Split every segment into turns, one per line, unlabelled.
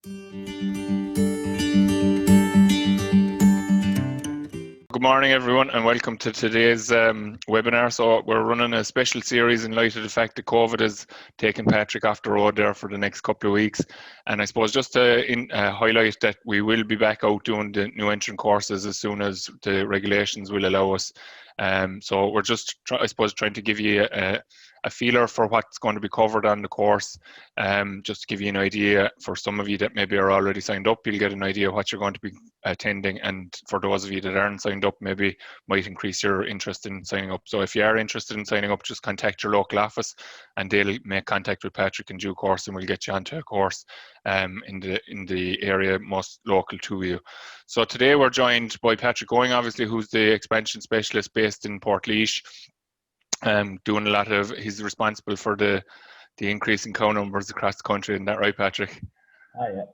Good morning, everyone, and welcome to today's webinar. So we're running a special series in light of the fact that COVID has taken Patrick off the road there for the next couple of weeks. And I suppose just to highlight that we will be back out doing the new entrant courses as soon as the regulations will allow us. So we're just, I suppose, trying to give you a feeler for what's going to be covered on the course. Just to give you an idea, for some of you that maybe are already signed up, you'll get an idea what you're going to be attending, and for those of you that aren't signed up, maybe might increase your interest in signing up. So if you are interested in signing up, just contact your local office and they'll make contact with Patrick in due course, and we'll get you onto a course in the area most local to you. So today we're joined by Patrick Gowing, obviously, who's the expansion specialist based in Portlaoise. Doing a lot of, he's responsible for the increase in cow numbers across the country. Isn't that right, Patrick?
Yeah.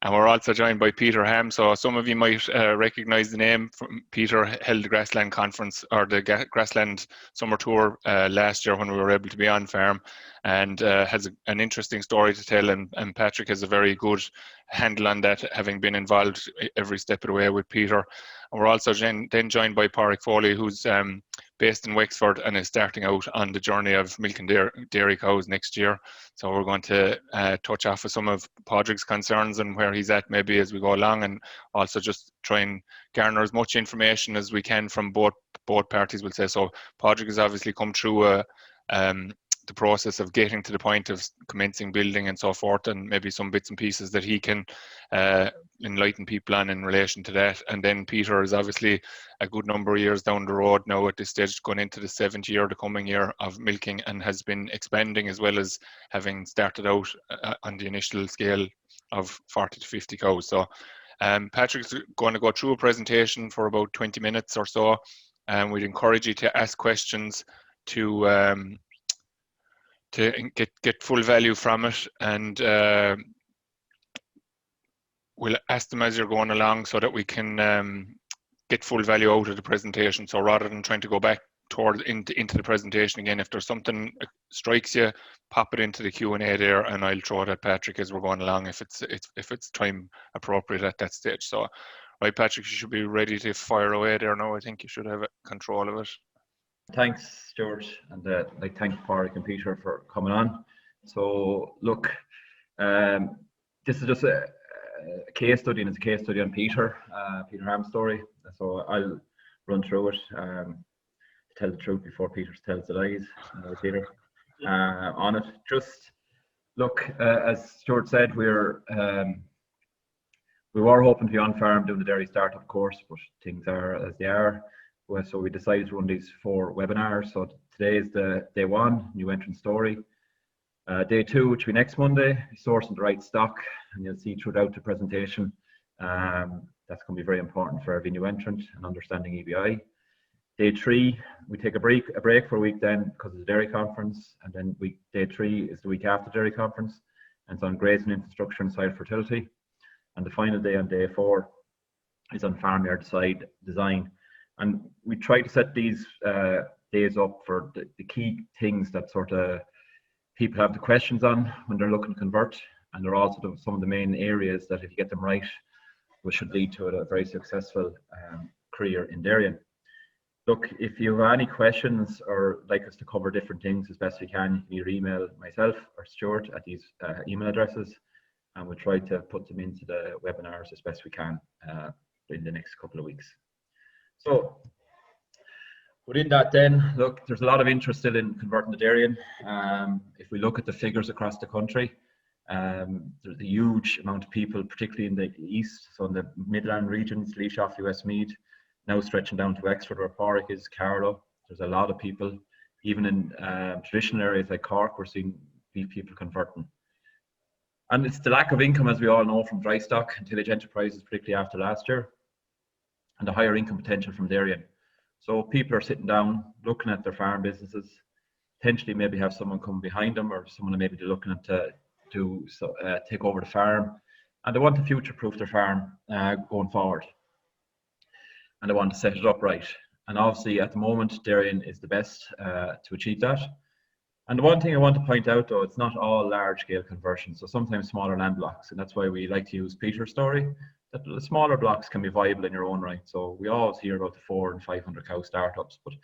And we're also joined by Peter Hamm. So some of you might recognise the name. Peter held the Grassland Conference, or the Grassland Summer Tour last year when we were able to be on farm, and has an interesting story to tell. And Patrick has a very good handle on that, having been involved every step of the way with Peter. And we're also then joined by Patrick Foley, who's based in Wexford and is starting out on the journey of milking dairy cows next year. So we're going to touch off with some of Padraig's concerns and where he's at maybe as we go along, and also just try and garner as much information as we can from both parties, we'll say. So Padraig has obviously come through the process of getting to the point of commencing building and so forth, and maybe some bits and pieces that he can enlighten people on in relation to that. And then Peter is obviously a good number of years down the road now at this stage, going into the 7th year, the coming year of milking, and has been expanding as well as having started out on the initial scale of 40 to 50 cows. So Patrick's going to go through a presentation for about 20 minutes or so, and we'd encourage you to ask questions to get full value from it, and we'll ask them as you're going along so that we can get full value out of the presentation. So rather than trying to go back into the presentation again, if there's something strikes you, pop it into the Q&A there, and I'll throw it at Patrick as we're going along if it's time appropriate at that stage. So right, Patrick, you should be ready to fire away there now. I think you should have control of it.
Thanks, Stuart, and I thank Patrick and Peter for coming on. So look, this is just a case study, and it's a case study on Peter Hamm's story. So I'll run through it to tell the truth before Peter tells the lies. Peter, on it. Just look, as Stuart said, we were hoping to be on farm doing the dairy startup course, but things are as they are. So we decided to run these 4 webinars. So today is the day 1, new entrant story. Day 2, which will be next Monday, sourcing the right stock, and you'll see throughout the presentation that's going to be very important for every new entrant and understanding EBI. Day 3, we take a break for a week then because of the dairy conference, and then day 3 is the week after the dairy conference, and it's on grazing infrastructure and soil fertility. And the final day on day 4 is on farmyard side design. And we try to set these days up for the key things that sort of people have the questions on when they're looking to convert, and they're also some of the main areas that if you get them right, which should lead to a very successful career in dairying. Look, if you have any questions or like us to cover different things as best we can, you can either email myself or Stuart at these email addresses, and we'll try to put them into the webinars as best we can in the next couple of weeks. So within that then, look, there's a lot of interest still in converting to dairying. If we look at the figures across the country, there's a huge amount of people, particularly in the east, so in the Midland regions, Laois, Offaly, Westmeath, now stretching down to Wexford where Padraig is, Carlow. There's a lot of people, even in traditional areas like Cork, we're seeing people converting. And it's the lack of income, as we all know, from dry stock and tillage enterprises, particularly after last year, and the higher income potential from dairying. So people are sitting down, looking at their farm businesses, potentially maybe have someone come behind them, or someone maybe they're looking at to take over the farm, and they want to future-proof their farm going forward, and they want to set it up right. And obviously, at the moment, dairying is the best to achieve that. And the one thing I want to point out, though, it's not all large-scale conversions. So sometimes smaller land blocks, and that's why we like to use Peter's story, that the smaller blocks can be viable in your own right. So we always hear about the 400 and 500 cow startups, but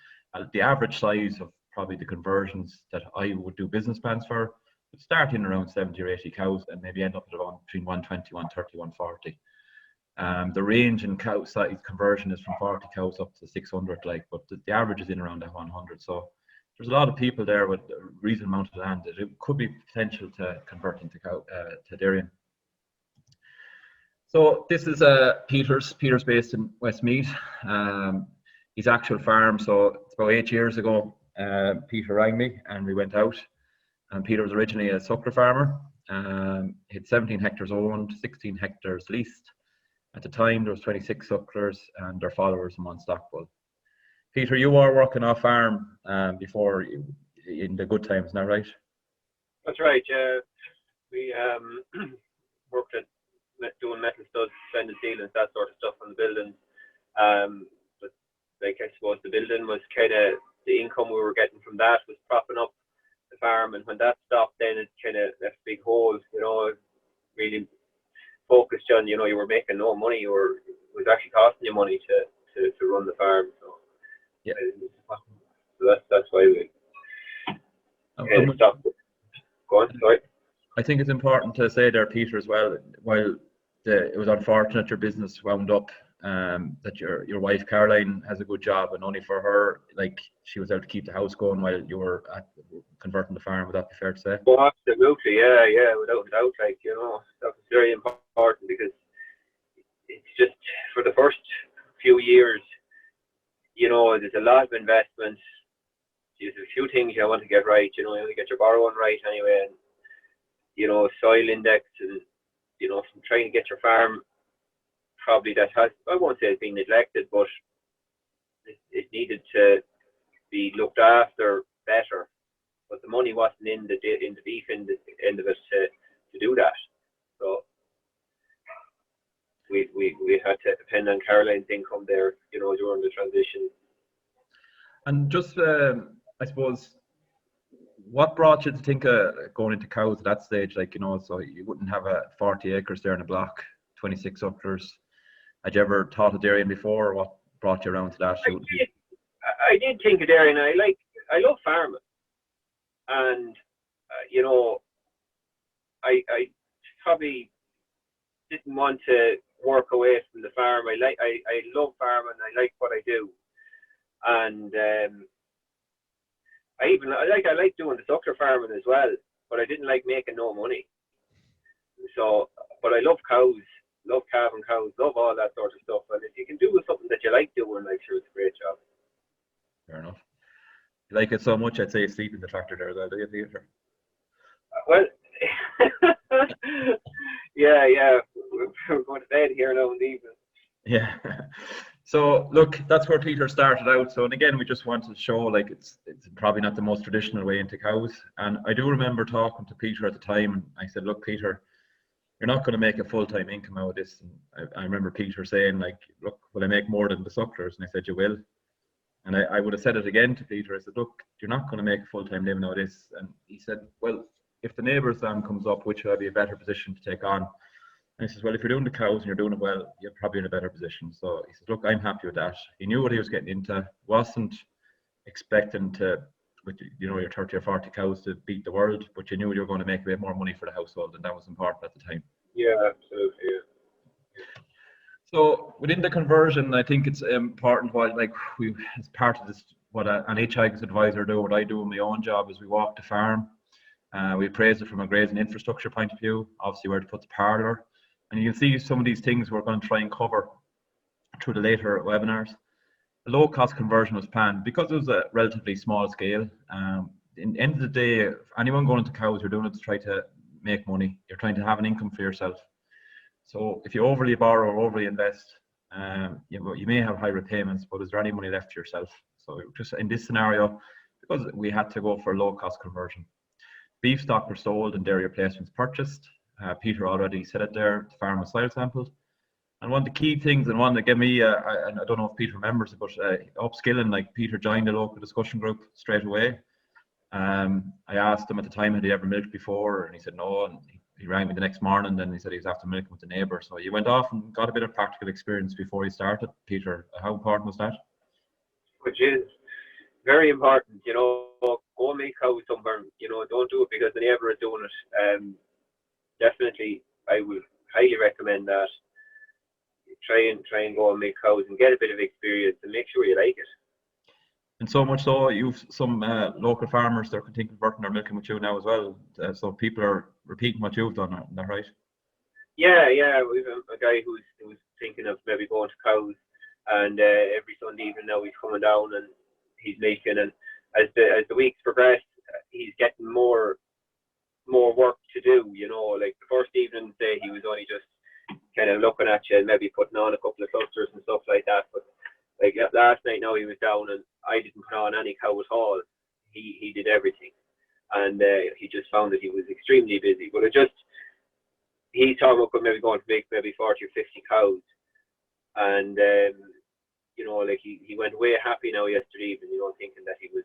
the average size of probably the conversions that I would do business plans for would start in around 70 or 80 cows and maybe end up at around between 120, 130, 140. The range in cow size conversion is from 40 cows up to 600, but the average is in around that 100. So there's a lot of people there with a reasonable amount of land that it could be potential to convert into to dairying. So this is Peter's. Peter's based in Westmeath. His actual farm. So it's about 8 years ago. Peter rang me and we went out. And Peter was originally a suckler farmer. He had 17 hectares owned, 16 hectares leased. At the time, there was 26 sucklers and their followers in one stock bull. Peter, you were working off farm before in the good times, now, right?
That's right. We worked at doing metal studs, fended sealants, that sort of stuff on the building. But like I suppose the building was kind of the income we were getting from that was propping up the farm, and when that stopped, then it kind of left a big hole. Really focused on you were making no money, it was actually costing you money to run the farm. So
yeah,
so that's why we stopped. Go on, sorry.
I think it's important to say there, Peter, as well, while it was unfortunate your business wound up, that your wife Caroline has a good job, and only for her, she was able to keep the house going while you were converting the farm. Would that be fair to say?
Oh, absolutely, yeah, without a doubt. That was very important, because it's just for the first few years, there's a lot of investment. There's a few things you want to get right. You want to get your borrowing right anyway, and soil index, and from trying to get your farm, probably that has, I won't say it's been neglected, but it needed to be looked after better. But the money wasn't in the beef end of it to do that. So we had to depend on Caroline's income there, during the transition.
And just I suppose, what brought you to think of going into cows at that stage? So you wouldn't have 40 acres there in a block, 26 sucklers. Had you ever thought of dairying before, or what brought you around to that?
I did think of dairying. I love farming, and I probably didn't want to work away from the farm. I love farming. I like what I do, and I like doing the suckler farming as well, but I didn't like making no money. So, but I love cows, love calving cows, love all that sort of stuff. And if you can do something that you like doing, sure, it's a great job.
Fair enough. You like it so much, I'd say you sleep in the tractor there, though, do you, Peter?
Well, yeah. We're going to bed here now in the evening.
Yeah. So look, that's where Peter started out. So, and again, we just wanted to show it's probably not the most traditional way into cows. And I do remember talking to Peter at the time, and I said, look, Peter, you're not going to make a full-time income out of this. And I remember Peter saying, look, will I make more than the sucklers? And I said, you will. And I would have said it again to Peter. I said, look, you're not going to make a full-time living out of this. And he said, well, if the neighbour's lamb comes up, which will I be a better position to take on? And he says, well, if you're doing the cows and you're doing it well, you're probably in a better position. So he says, look, I'm happy with that. He knew what he was getting into. Wasn't expecting to, with your 30 or 40 cows, to beat the world, but you knew you were going to make a bit more money for the household, and that was important at the time.
Yeah, absolutely. Yeah.
So within the conversion, I think it's important, we, as part of this, what an Teagasc advisor do, what I do in my own job, is we walk the farm. We appraise it from a grazing infrastructure point of view, obviously where to put the parlour. And you can see some of these things we're going to try and cover through the later webinars. The low cost conversion was planned because it was a relatively small scale. In the end of the day, if anyone going into cows, you're doing it to try to make money. You're trying to have an income for yourself. So if you overly borrow or overly invest, you may have high repayments, but is there any money left for yourself? So just in this scenario, because we had to go for a low cost conversion. Beef stock were sold and dairy replacements purchased. Peter already said it there, the farm was soil sampled. And one of the key things, and one that gave me, and I don't know if Peter remembers it, but upskilling, Peter joined a local discussion group straight away. I asked him at the time, had he ever milked before, and he said no, and he rang me the next morning, and he said he was after milking with the neighbour. So he went off and got a bit of practical experience before he started. Peter, how important was that?
Which is very important, you know. Go and make cows somewhere, you know. Don't do it because the neighbour is doing it. Definitely, I would highly recommend that. Try and go and make cows and get a bit of experience and make sure you like it.
And so much so, you've some local farmers that are converting their milking with you now as well. So people are repeating what you've done, isn't that right?
Yeah. We've a guy who's thinking of maybe going to cows, and every Sunday evening now he's coming down and he's milking. And as the weeks progress, he's getting more work to do. You know, like the first evening, say he was only just kind of looking at you and maybe putting on a couple of clusters and stuff like that. But like last night, now he was down and I didn't put on any cow at all. He did everything, and he just found that he was extremely busy. But he's talking about maybe going to make maybe 40 or 50 cows, and you know, like he went away happy now yesterday evening. You know, thinking that he was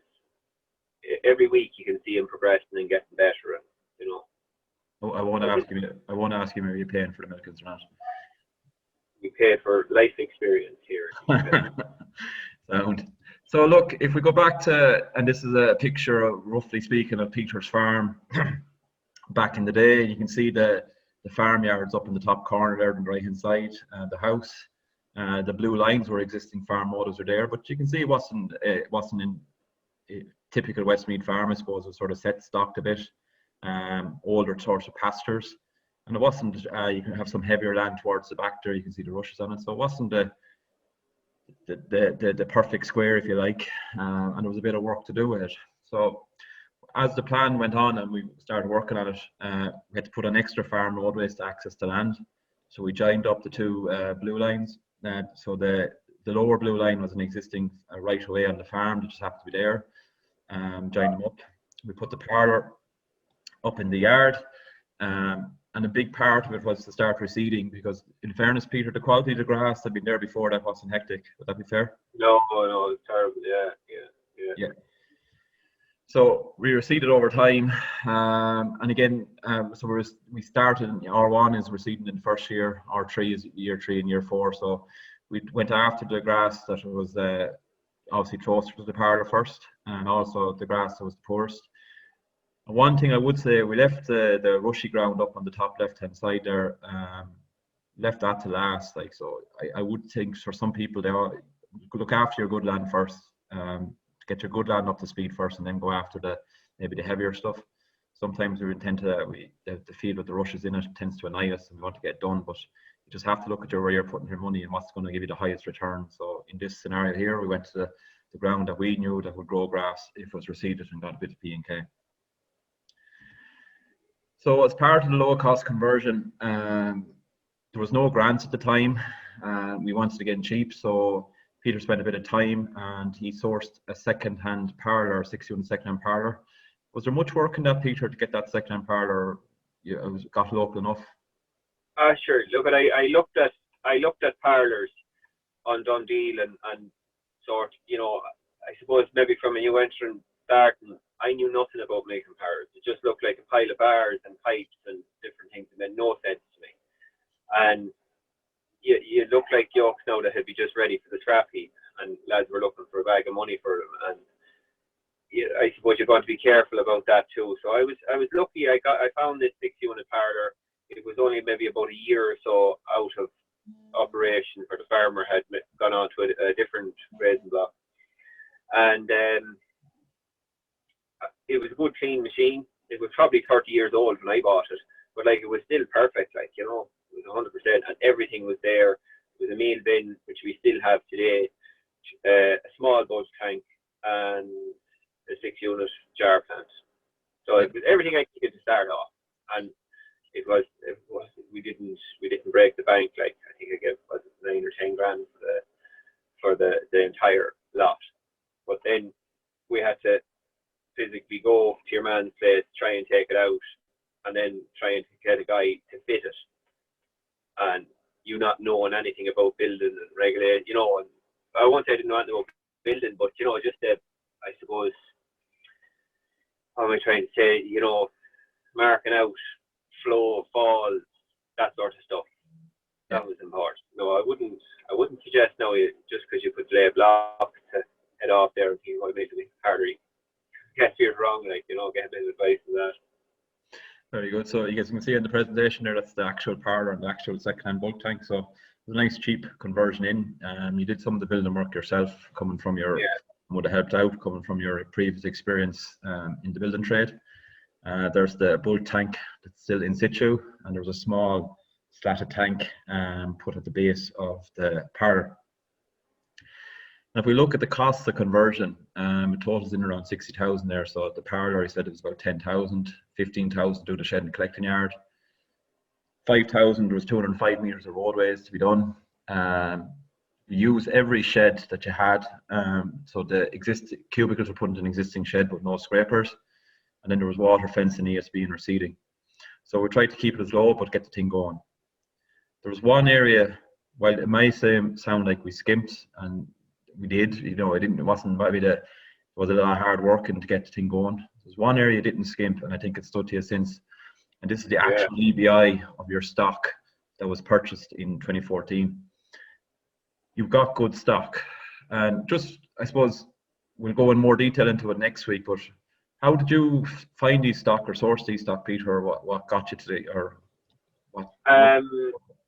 every week you can see him progressing and getting better, and you know.
I want to ask you, are you paying for the milkings or not?
We pay for life experience here.
Sound. So look, if we go back to, and this is a picture of, roughly speaking, of Peter's farm back in the day. You can see the farmyards up in the top corner there on the right hand side, the house. The blue lines were existing farm motives are there, but you can see it wasn't in a typical Westmeath farm. I suppose it was sort of set stocked a bit. Older sorts of pastures, and it wasn't. You can have some heavier land towards the back there. You can see the rushes on it, so it wasn't the perfect square, if you like, and there was a bit of work to do with it. So as the plan went on and we started working on it, we had to put on extra farm roadways to access the land. So we joined up the two blue lines. So the lower blue line was an existing right away on the farm that just happened to be there. Joined them up. We put the parlour up in the yard, and a big part of it was to start reseeding, because in fairness, Peter, the quality of the grass had been there before that wasn't hectic. Would that be fair?
No, it's terrible. Yeah.
So we reseeded over time, and again, so we started. R1 is reseeding in the first year, R3 is year 3 and year 4. So we went after the grass that was obviously closer to the parlour first, and also the grass that was the poorest. One thing I would say, we left the rushy ground up on the top left-hand side there, left that to last. Like, so I would think for some people, they look after your good land first, get your good land up to speed first, and then go after maybe the heavier stuff. Sometimes the field with the rushes in it tends to annoy us, and we want to get it done, but you just have to look at where you're putting your money and what's going to give you the highest return. So in this scenario here, we went to the ground that we knew that would grow grass if it was reseeded, and got a bit of P&K. So as part of the low cost conversion, there was no grants at the time. We wanted to get in cheap, so Peter spent a bit of time and he sourced a second-hand parlour, a 6-unit second-hand parlour. Was there much work in that, Peter, to get that second-hand parlour? It got local enough?
Sure. Look, I looked at parlours on Dundee and sort, you know, I suppose maybe from a new entrant starting, I knew nothing about making parlours. It just looked like a pile of bars and pipes and different things, and made no sense to me. And you look like yokes now that had be just ready for the scrap heap, and lads were looking for a bag of money for them. And I suppose you're going to be careful about that too. So I was lucky. I found this 6-unit parlour. It was only maybe about a year or so out of operation, for the farmer had gone on to a different grazing block, and it was a good clean machine. It was probably 30 years old when I bought it, but like, it was still perfect, like, you know, it was 100%, and everything was there. It was a meal bin, which we still have today, a small bulge tank, and a 6-unit jar plant. So it was everything I needed to start off, and it was we didn't break the bank. Like, I think I gave 9 or 10 grand for the entire lot, but then we had to physically go to your man's place, try and take it out, and then try and get a guy to fit it, and you not knowing anything about building and regulating, you know. And I won't say I didn't know anything about building, but you know, just I suppose how am I trying to say, you know, marking out flow, fall, that sort of stuff. That was important. No, I wouldn't suggest now just because you put delay block to head off there and think what makes it harder. Get steered wrong, like, you know, get a bit of advice on that.
Very good. So you guys can see in the presentation there, that's the actual parlour and the actual second-hand bulk tank. So it's a nice cheap conversion in. You did some of the building work yourself, coming from your, would have helped out, coming from your previous experience in the building trade. There's the bulk tank that's still in situ, and there's a small slatted tank put at the base of the parlour. Now, if we look at the cost of conversion, it totals in around 60,000 there. So at the parlour, he said it was about 10,000, 15,000 to do the shed and collecting yard. 5,000 was 205 metres of roadways to be done. You use every shed that you had. So the existing cubicles were put into an existing shed with no scrapers. And then there was water fencing, ESB and receding. So we tried to keep it as low, but get the thing going. There was one area, while it might sound like we skimped, and we did, you know, it wasn't maybe it was a lot of hard work to get the thing going. There's one area you didn't skimp, and I think it's stood to you since. And this is the actual EBI of your stock that was purchased in 2014. You've got good stock. And just, I suppose, we'll go in more detail into it next week, but how did you find these stock or source these stock, Peter, or what got you to or what?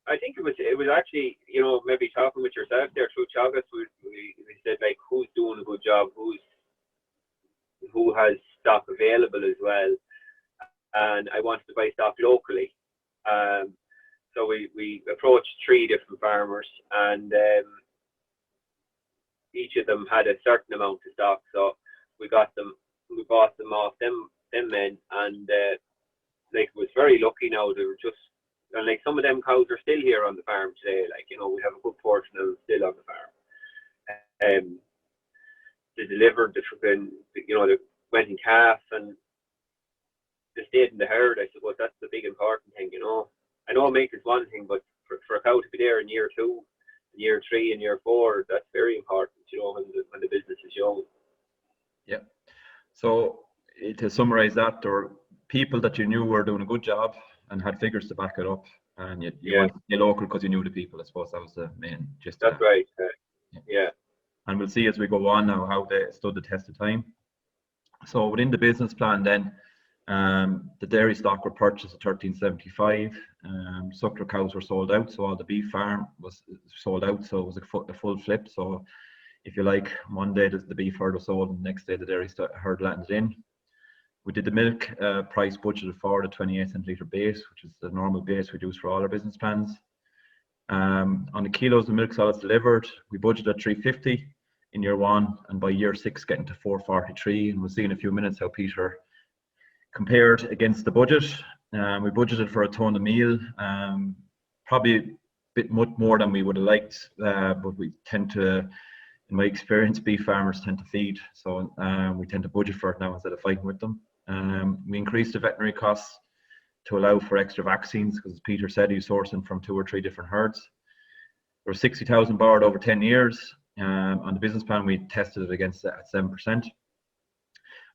I think it was actually, you know, maybe talking with yourself there through Teagasc, we said, like, who's doing a good job, who has stock available as well, and I wanted to buy stock locally. So we approached 3 different farmers, and each of them had a certain amount of stock. So we bought them off them men, and like, it was very lucky now. They were just, and like, some of them cows are still here on the farm today. Like, you know, we have a good portion of them still on the farm. They delivered the fucking, you know, they went in calf and they stayed in the herd. I suppose that's the big important thing, you know. I know milk is one thing, but for a cow to be there in year 2, year 3, and year 4, that's very important, you know, when the business is young. Yeah.
So to summarise that, there were people that you knew were doing a good job and had figures to back it up, and you wanted to be local because you knew the people. I suppose that was the main gist.
That's right. Yeah.
And we'll see as we go on now how they stood the test of time. So within the business plan then, the dairy stock were purchased at 1375. Suckler cows were sold out, so all the beef farm was sold out, so it was a full flip. So if you like, one day the beef herd was sold, and the next day the dairy herd landed in. We did the milk price budgeted for the 28 centilitre base, which is the normal base we use for all our business plans. On the kilos of milk solids delivered, we budgeted at 350 in year 1, and by year 6 getting to 443. And we'll see in a few minutes how Peter compared against the budget. We budgeted for a ton of meal, probably a bit much more than we would have liked, but we tend to, in my experience, beef farmers tend to feed, so we tend to budget for it now instead of fighting with them. We increased the veterinary costs to allow for extra vaccines, because as Peter said, he's sourcing from 2 or 3 different herds. There was 60,000 borrowed over 10 years. On the business plan, we tested it against that at 7%.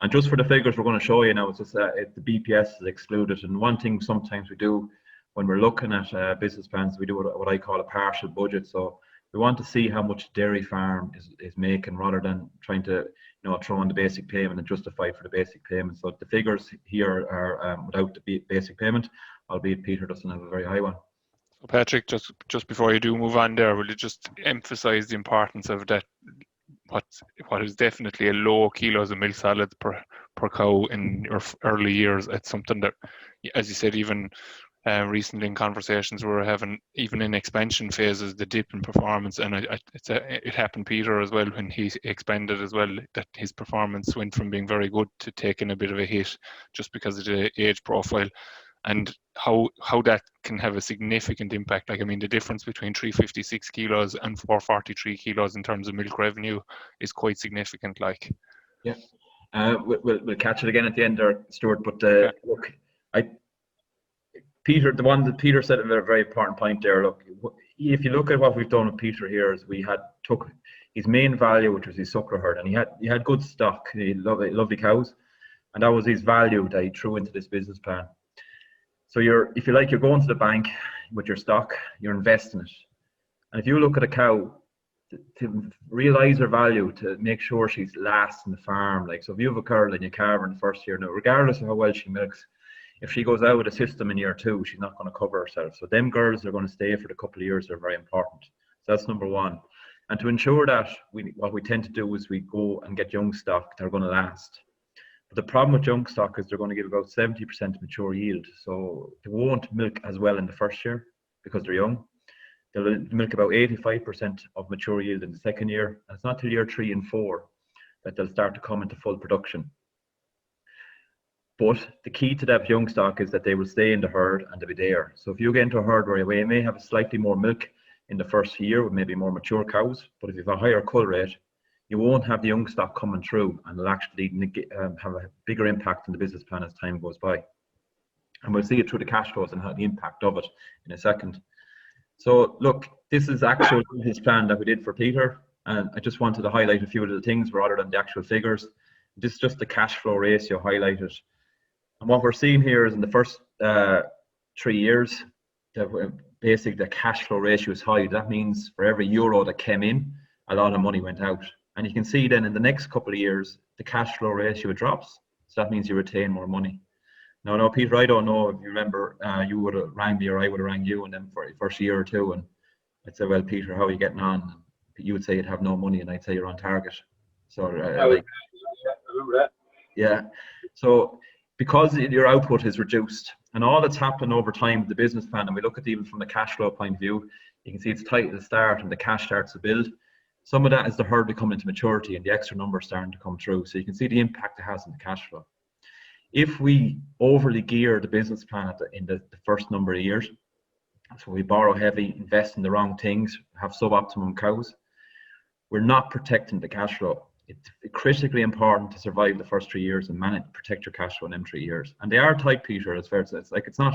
And just for the figures we're going to show you now, it's just that the BPS is excluded. And one thing sometimes we do when we're looking at business plans, we do what I call a partial budget. So we want to see how much dairy farm is making, rather than trying to, you know, throw in the basic payment and justify for the basic payment. So the figures here are without the basic payment, albeit Peter doesn't have a very high one.
So Patrick, just before you do move on there, will you just emphasise the importance of that? What is definitely a low kilos of milk solids per cow in your early years. It's something that, as you said, even recently in conversations we were having, even in expansion phases, the dip in performance, and it happened Peter as well when he expanded as well, that his performance went from being very good to taking a bit of a hit just because of the age profile, and how that can have a significant impact. Like, I mean, the difference between 356 kilos and 443 kilos in terms of milk revenue is quite significant. Like,
yeah, we'll catch it again at the end there, Stuart. But look, Peter, the one that Peter said, a very important point there. Look, if you look at what we've done with Peter here, is we took his main value, which was his suckler herd, and he had good stock, he lovely cows, And that was his value that he threw into this business plan. So if you like, you're going to the bank with your stock, you're investing it. And if you look at a cow, to realise her value, to make sure she's last in the farm, like, so if you have a girl and you carve her in the first year, now regardless of how well she milks, if she goes out of the system in year 2, she's not going to cover herself. So them girls are going to stay for the couple of years. They're very important. So that's number one. And to ensure that, what we tend to do is we go and get young stock that are going to last. But the problem with young stock is they're going to give about 70% mature yield. So they won't milk as well in the first year because they're young. They'll milk about 85% of mature yield in the second year. And it's not till year 3 and 4 that they'll start to come into full production. But the key to that young stock is that they will stay in the herd and they'll be there. So if you get into a herd where you may have a slightly more milk in the first year with maybe more mature cows, but if you have a higher cull rate, you won't have the young stock coming through, and it'll actually have a bigger impact on the business plan as time goes by. And we'll see it through the cash flows and how the impact of it in a second. So look, this is actual business plan that we did for Peter, and I just wanted to highlight a few of the things rather than the actual figures. This is just the cash flow ratio highlighted. And what we're seeing here is in the first 3 years, basically the cash flow ratio is high. That means for every euro that came in, a lot of money went out. And you can see then in the next couple of years, the cash flow ratio drops. So that means you retain more money. No, Peter, I don't know if you remember, you would have rang me or I would have rang you and then for the first year or two. And I'd say, well, Peter, how are you getting on? You would say you'd have no money and I'd say you're on target. So I remember that. Yeah. So because your output is reduced and all that's happened over time, the business plan, and we look at it even from the cash flow point of view, you can see it's tight at the start and the cash starts to build. Some of that is the herd becoming into maturity and the extra numbers starting to come through. So you can see the impact it has on the cash flow. If we overly gear the business plan in the first number of years, so we borrow heavy, invest in the wrong things, have suboptimum cows, we're not protecting the cash flow. It's critically important to survive the first 3 years and protect your cash flow in them 3 years. And they are tight, Peter, as fair as it's like, it's not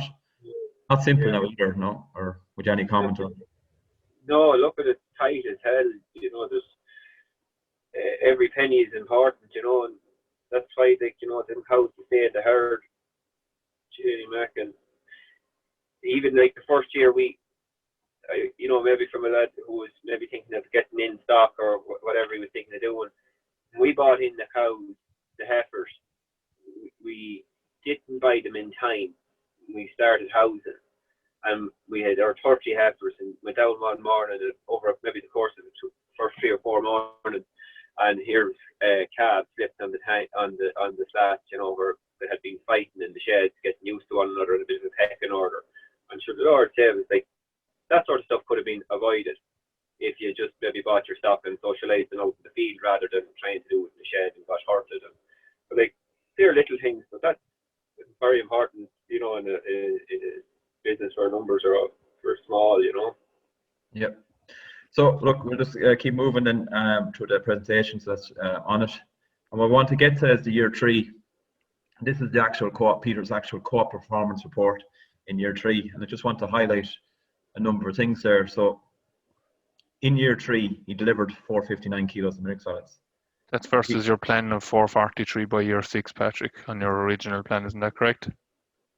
simple now either, no? Or would you any comment on it?
No, look at it, tight as hell. You know, there's every penny is important, you know, and that's why, like, you know, them cows to stay in the herd, and even like the first year you know, maybe from a lad who was maybe thinking of getting in stock or whatever he was thinking of doing, we bought in the cows, the heifers. We didn't buy them in time. We started housing, and we had our 30 heifers and went down one morning over maybe the course of the first 3 or 4 mornings, and here's calves slipped on the slats, you know, where they had been fighting in the sheds, getting used to one another, a bit of a pecking order. And sure, the Lord said, it's like that sort of stuff could have been avoided if you just maybe bought your stock and socialised and out in the field rather than trying to do it in the shed and got hurted. But like, they're little things, but that's very important, you know, in a business where numbers are small, you know.
Yep. So look, we'll just keep moving then through the presentation. So that's on it. And what we want to get to is the year 3. This is the actual Peter's actual co-op performance report in year 3. And I just want to highlight a number of things there. So in year 3, he delivered 459 kilos of milk solids.
That's versus your plan of 443 by year 6, Patrick, on your original plan, isn't that correct?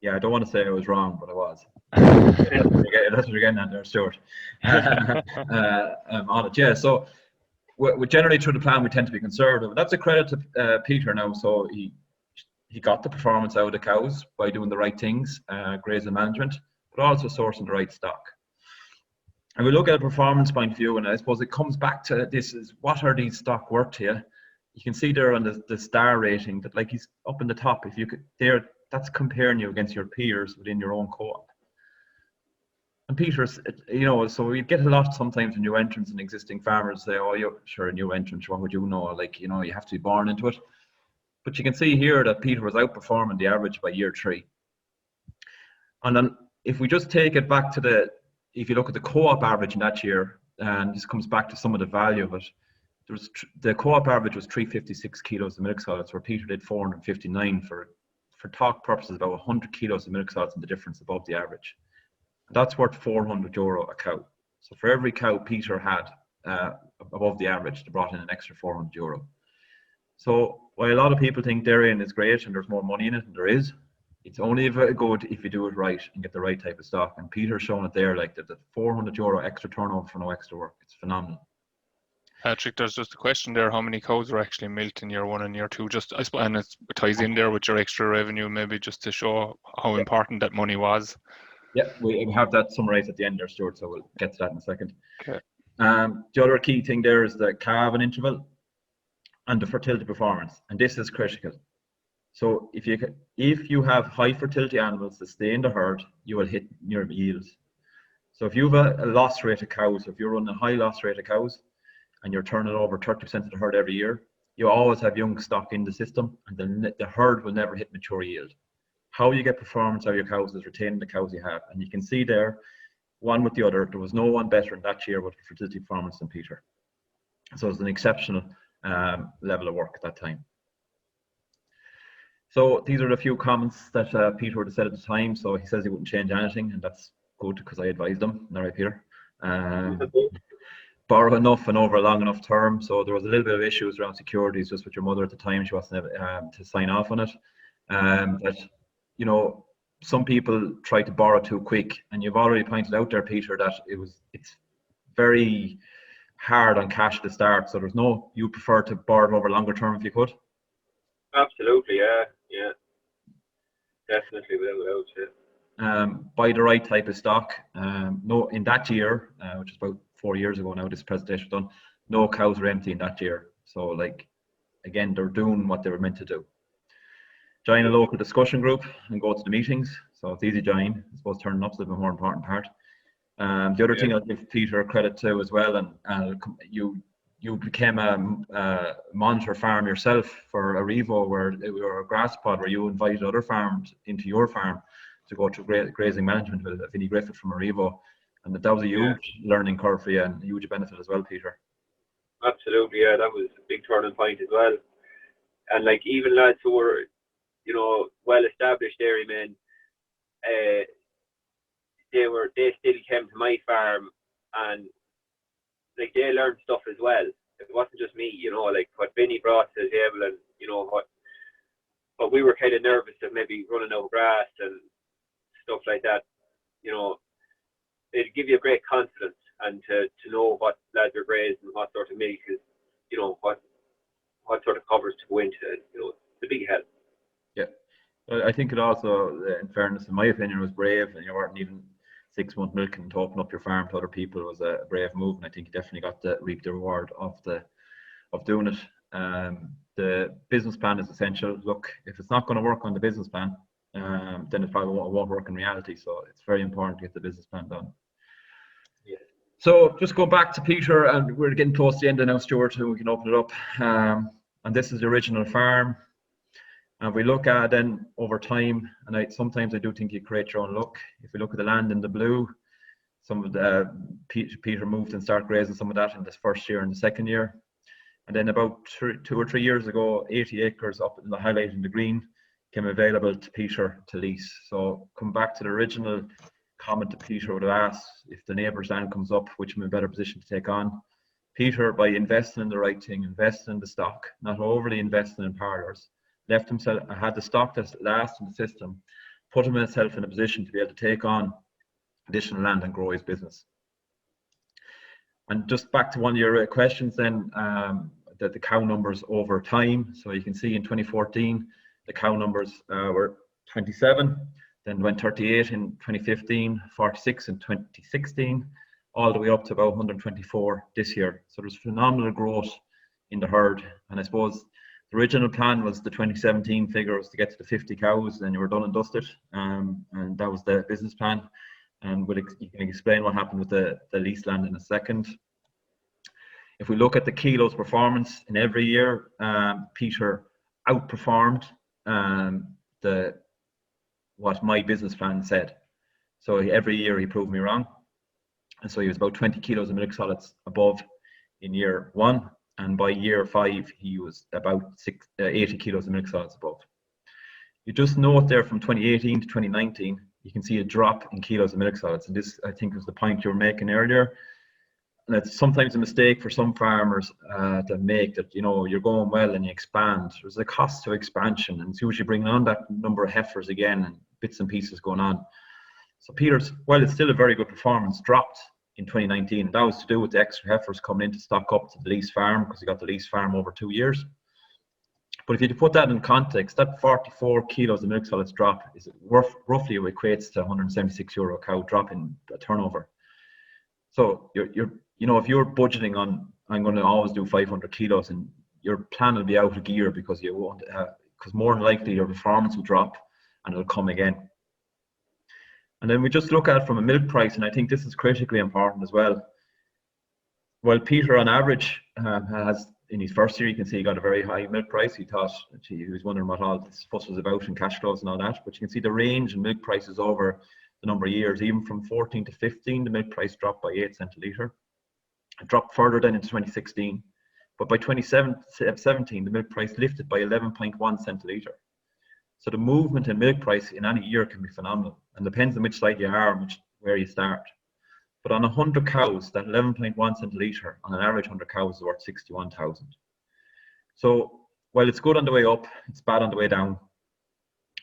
Yeah, I don't want to say I was wrong, but I was. That's what you're getting at there, Stuart. On it, yeah. So we generally through the plan we tend to be conservative. That's a credit to Peter now. So he got the performance out of the cows by doing the right things, grazing management, but also sourcing the right stock. And we look at a performance point of view, and I suppose it comes back to this: is what are these stock worth to you? You can see there on the star rating that, like, he's up in the top. If you could there. That's comparing you against your peers within your own co-op. And Peter's, you know, so we get a lot sometimes in new entrants and existing farmers say, oh, you're sure a new entrant, what would you know? Like, you know, you have to be born into it. But you can see here that Peter was outperforming the average by year 3. And then if we just take it back to if you look at the co-op average in that year, and this comes back to some of the value of it, the co-op average was 356 kilos of milk solids, where Peter did 459 for talk purposes, about 100 kilos of milk solids in the difference above the average. That's worth €400 a cow. So for every cow Peter had above the average, they brought in an extra €400. So while a lot of people think dairying is great and there's more money in it, and there is, it's only very good if you do it right and get the right type of stock. And Peter's shown it there, like the €400 extra turnover for no extra work. It's phenomenal.
Patrick, there's just a question there. How many cows are actually milked in year 1 and year 2? Just, I suppose, and it ties in there with your extra revenue, maybe just to show how important that money was.
Yeah, we have that summarized at the end there, Stuart, so we'll get to that in a second.
Okay.
The other key thing there is the calving interval and the fertility performance, and this is critical. So if you have high fertility animals that stay in the herd, you will hit your yields. So if you have a loss rate of cows, if you're running a high loss rate of cows, and you're turning over 30% of the herd every year, you always have young stock in the system, and the herd will never hit mature yield. How you get performance out of your cows is retaining the cows you have. And you can see there, one with the other, there was no one better in that year with fertility performance than Peter. So it's an exceptional level of work at that time. So these are the few comments that Peter would have said at the time. So he says he wouldn't change anything, and that's good because I advised him. All right, Peter. Borrow enough and over a long enough term. So there was a little bit of issues around securities just with your mother at the time. She wasn't able to sign off on it. But you know, some people try to borrow too quick, and you've already pointed out there, Peter, that it's very hard on cash at the start. So you prefer to borrow over longer term if you could.
Absolutely, yeah, definitely, without it.
Buy the right type of stock. No, in that year, which is about 4 years ago now, this presentation was done, no cows were empty in that year. So, like, again, they're doing what they were meant to do. Join a local discussion group and go to the meetings. So it's easy to join. I suppose turning up is the more important part. The other thing I'll give Peter credit to as well, and you became a monitor farm yourself for Arrivo, where you were a grass pod, where you invited other farms into your farm to go through grazing management with Vinnie Griffith from Arrivo. And that was a huge learning curve for you and a huge benefit as well, Peter.
Absolutely, yeah, that was a big turning point as well. And like even lads who were, you know, well-established dairymen, they still came to my farm and like they learned stuff as well. It wasn't just me, you know, like what Vinny brought to the table, and you know what we were kind of nervous of maybe running out of grass and stuff like that, you know. It'd give you a great confidence and to know what lads are grazing and what sort of milk is, you know, what sort of covers to go into, you know, the big help.
Yeah, I think it also, in fairness, in my opinion, was brave, and you weren't even 6 month milking and to open up your farm to other people was a brave move, and I think you definitely got to reap the reward of doing it. The business plan is essential. Look, if it's not going to work on the business plan, then it probably won't work in reality. So it's very important to get the business plan done.
Yeah.
So just go back to Peter, and we're getting close to the end now, Stuart, and we can open it up. And this is the original farm. And we look at then over time, and sometimes I do think you create your own look. If we look at the land in the blue, some of the Peter moved and started grazing some of that in this first year and the second year. And then about 2 or 3 years ago, 80 acres up in the highlight in the green came available to Peter to lease. So come back to the original comment that Peter would have asked, if the neighbour's land comes up, which I'm in a better position to take on. Peter, by investing in the right thing, investing in the stock, not overly investing in parlours, had the stock that lasts in the system, put himself in a position to be able to take on additional land and grow his business. And just back to one of your questions then, that the cow numbers over time. So you can see in 2014, the cow numbers were 27, then went 38 in 2015, 46 in 2016, all the way up to about 124 this year. So there's phenomenal growth in the herd. And I suppose the original plan was the 2017 figure was to get to the 50 cows, then you were done and dusted. And that was the business plan. And you can explain what happened with the lease land in a second. If we look at the kilos performance in every year, Peter outperformed what my business plan said. So every year he proved me wrong. And so he was about 20 kilos of milk solids above in year 1. And by year 5, he was about 80 kilos of milk solids above. You just note there from 2018 to 2019, you can see a drop in kilos of milk solids. And this, I think, was the point you were making earlier. And it's sometimes a mistake for some farmers to make that, you know, you're going well and you expand. There's a cost to expansion, and it's usually bringing on that number of heifers again and bits and pieces going on. So Peter's, while it's still a very good performance, dropped in 2019. That was to do with the extra heifers coming in to stock up to the lease farm, because he got the lease farm over 2 years. But if you put that in context, that 44 kilos of milk solids drop is roughly equates to €176 a cow drop in a turnover. So you know, if you're budgeting on, I'm going to always do 500 kilos, and your plan will be out of gear because you won't, because more than likely your performance will drop and it'll come again. And then we just look at it from a milk price, and I think this is critically important as well. Well, Peter on average has, in his first year, you can see he got a very high milk price. He thought, he was wondering what all this fuss was about and cash flows and all that. But you can see the range in milk prices over the number of years. Even from 14 to 15, the milk price dropped by 8 cents a litre. It dropped further then into 2016. But by 2017, the milk price lifted by 11.1 cents a litre. So the movement in milk price in any year can be phenomenal, and depends on which side you are and where you start. But on 100 cows, that 11.1 cents a litre, on an average 100 cows is worth 61,000. So while it's good on the way up, it's bad on the way down.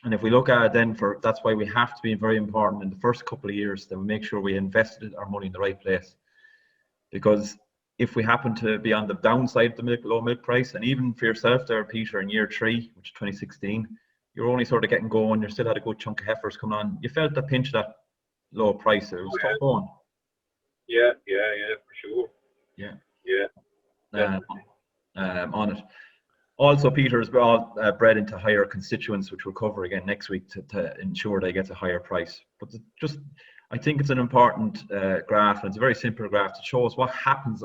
And if we look at it then, that's why we have to be very important in the first couple of years that we make sure we invested our money in the right place. Because if we happen to be on the downside of the low milk price, and even for yourself there, Peter, in year 3, which is 2016, you're only sort of getting going, you still had a good chunk of heifers coming on. You felt the pinch of that low price. It was tough going.
Yeah, for sure.
Yeah. On it. Also, Peter is bred into higher constituents, which we'll cover again next week to ensure they get a higher price. But I think it's an important graph, and it's a very simple graph to show us what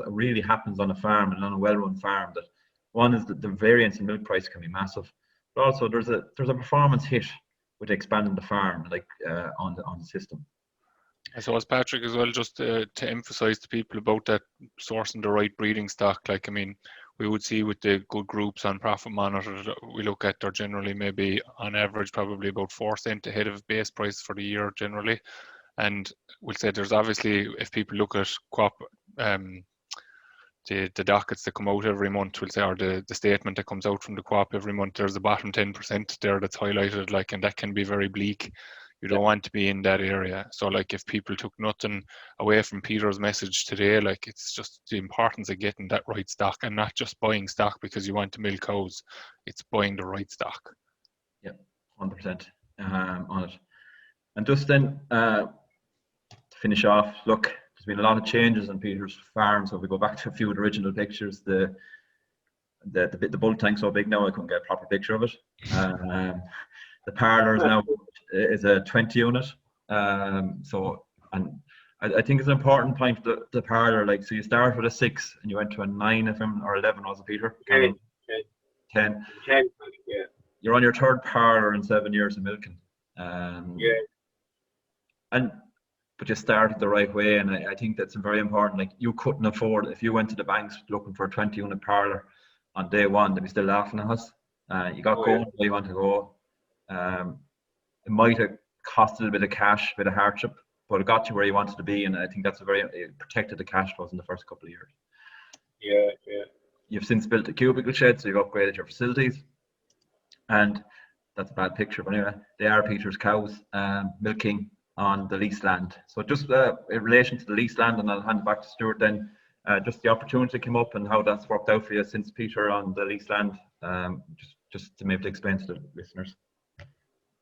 really happens on a farm and on a well-run farm. That one is that the variance in milk price can be massive, but also there's a performance hit with expanding the farm, like on the system.
So as Patrick as well, just to emphasize to people about that sourcing the right breeding stock. Like, I mean, we would see with the good groups on Profit Monitor, we look at, they're generally maybe on average probably about 4 cents ahead of base price for the year generally. And we'll say there's obviously, if people look at Co-op, the dockets that come out every month, we'll say, or the statement that comes out from the Co-op every month, there's the bottom 10% there that's highlighted, like, and that can be very bleak. You don't want to be in that area. So like, if people took nothing away from Peter's message today, like, it's just the importance of getting that right stock, and not just buying stock because you want to milk cows. It's buying the right stock.
Yeah, 100% on it. And just then to finish off, look, there's been a lot of changes on Peter's farm. So if we go back to a few of the original pictures, the bull tank's so big now I couldn't get a proper picture of it. The parlour is a 20 unit. So, and I think it's an important point, the parlour, like, so you start with a 6 and you went to a 9 or 11, was it, Peter? 10. 10.
Yeah.
You're on your third parlour in 7 years of milking. But you started the right way, and I think that's very important. Like, you couldn't afford, if you went to the banks looking for a 20 unit parlour on day one, they'd be still laughing at us. You got going where you want to go. It might have costed a bit of cash, a bit of hardship, but it got you where you wanted to be, and I think it protected the cash flows in the first couple of years.
Yeah.
You've since built a cubicle shed, so you've upgraded your facilities, and that's a bad picture, but anyway, they are Peter's cows milking on the leased land. So just in relation to the leased land, and I'll hand it back to Stuart then, just the opportunity came up and how that's worked out for you since Peter on the leased land, just to maybe explain to the listeners.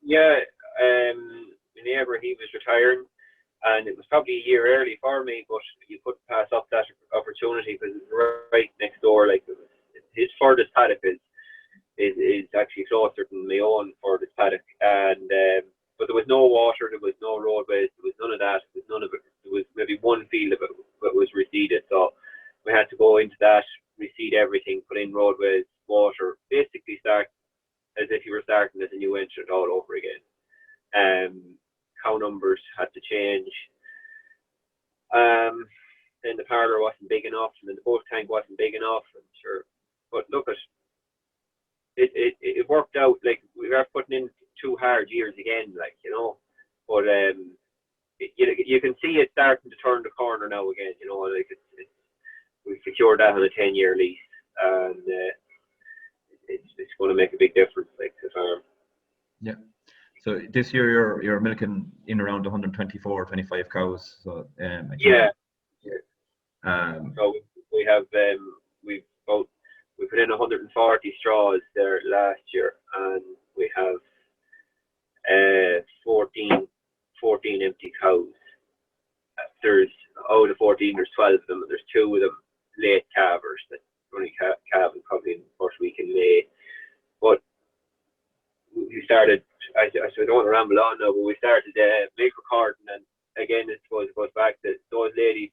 Yeah, my neighbour, he was retiring, and it was probably a year early for me, but you couldn't pass up that opportunity because it's right next door. Like, his furthest paddock is actually closer than my own furthest paddock, and but there was no water, there was no roadways, there was none of that. There was none of it. There was maybe one field of it that was reseeded, so we had to go into that, reseed everything, put in roadways, water, basically start as if you were starting as a new entrant all over again. Cow numbers had to change. Then the parlour wasn't big enough, and then the bulk tank wasn't big enough, and sure. But look at it worked out. Like, we were putting in 2 hard years again, like, you know. But you can see it starting to turn the corner now again. You know, like, we secured that on a 10-year lease, and it's going to make a big difference, like, to the farm.
Yeah. So this year you're milking in around 124, 25 cows. So
yeah.
So
we have we put in 140 straws there last year, and we have 14 empty cows. There's out of 14, there's 12 of them, and there's 2 of them late calvers that only calving probably in the first week in May. But we started, I don't want to ramble on now, but we started milk recording, and again, it goes back to those ladies.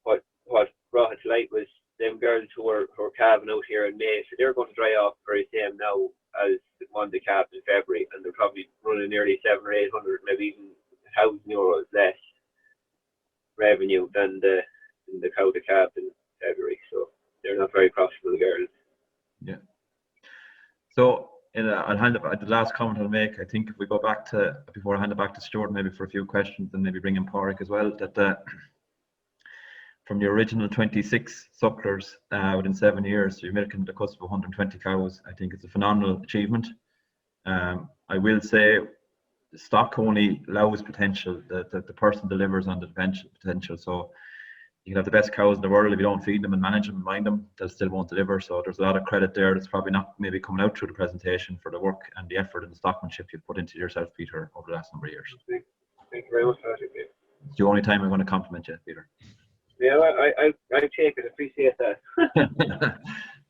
What brought it to light was them girls who were calving out here in May, so they're going to dry off very same now as the one they calved in February, and they're probably running nearly 700 or 800, maybe even €1,000 less revenue than the cow that calved in February. So they're not very profitable, the girls.
Yeah. So I'll hand it, the last comment I'll make, I think if we go back to, before I hand it back to Stuart, maybe for a few questions, and maybe bring in Padraig as well, that from the original 26 sucklers within 7 years, you're milking the cusp of 120 cows. I think it's a phenomenal achievement. I will say the stock only allows potential, that the person delivers on the potential. So you can have the best cows in the world, if you don't feed them and manage them and mind them, they still won't deliver. So there's a lot of credit there that's probably not maybe coming out through the presentation for the work and the effort and the stockmanship you've put into yourself, Peter, over the last number of years.
Thank you very much, Patrick.
It's the only time I'm going to compliment you, Peter.
Yeah, I take it. Appreciate that.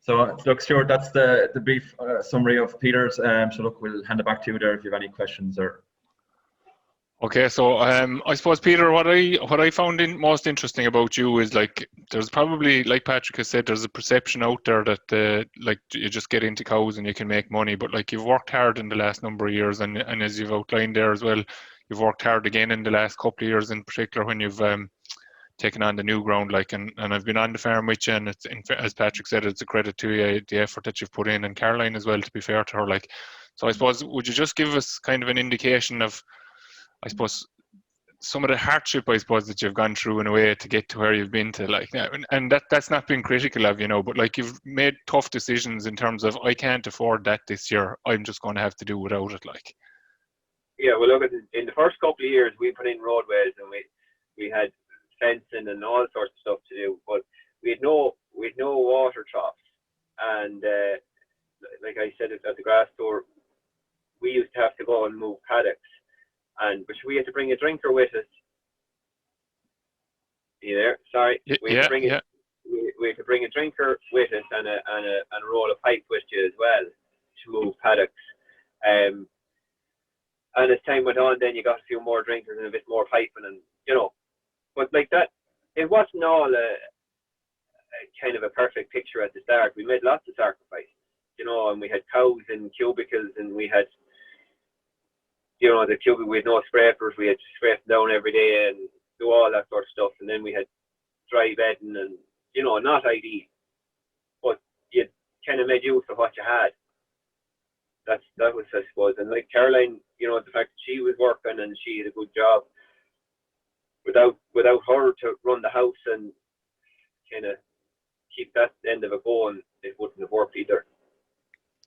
So look, Stuart, that's the brief summary of Peter's. So look, we'll hand it back to you there if you have any questions or.
Okay, so I suppose, Peter, what I found most interesting about you is, like, there's probably, like Patrick has said, there's a perception out there that like you just get into cows and you can make money, but like you've worked hard in the last number of years, and as you've outlined there as well, you've worked hard again in the last couple of years, in particular when you've taken on the new ground, like, and I've been on the farm with you, and it's, as Patrick said, it's a credit to you, the effort that you've put in, and Caroline as well, to be fair to her. Like, so I suppose, would you just give us kind of an indication of, I suppose, some of the hardship, I suppose, that you've gone through in a way to get to where you've been to, like, and that's not being critical of, but like, you've made tough decisions in terms of, I can't afford that this year, I'm just going to have to do without it, like.
Yeah, well, look, in the first couple of years, we put in roadways, and we had fencing and all sorts of stuff to do, but we had no water troughs, and like I said at the grass store, we used to have to go and move paddocks, but we had to bring a drinker with us. You there? Sorry. We had to bring a drinker with us and a roll of pipe with you as well to move paddocks. And as time went on, then you got a few more drinkers and a bit more piping, and but like that, it wasn't all a kind of a perfect picture at the start. We made lots of sacrifices, and we had cows in cubicles, and we had, the cubicle, we had no scrapers, we had to scrape them down every day and do all that sort of stuff, and then we had dry bedding, and, not ideal, but you kind of made use of what you had. That was, I suppose, and like Caroline, the fact that she was working and she had a good job, without her to run the house and kind of keep that end of it going, it wouldn't have worked either.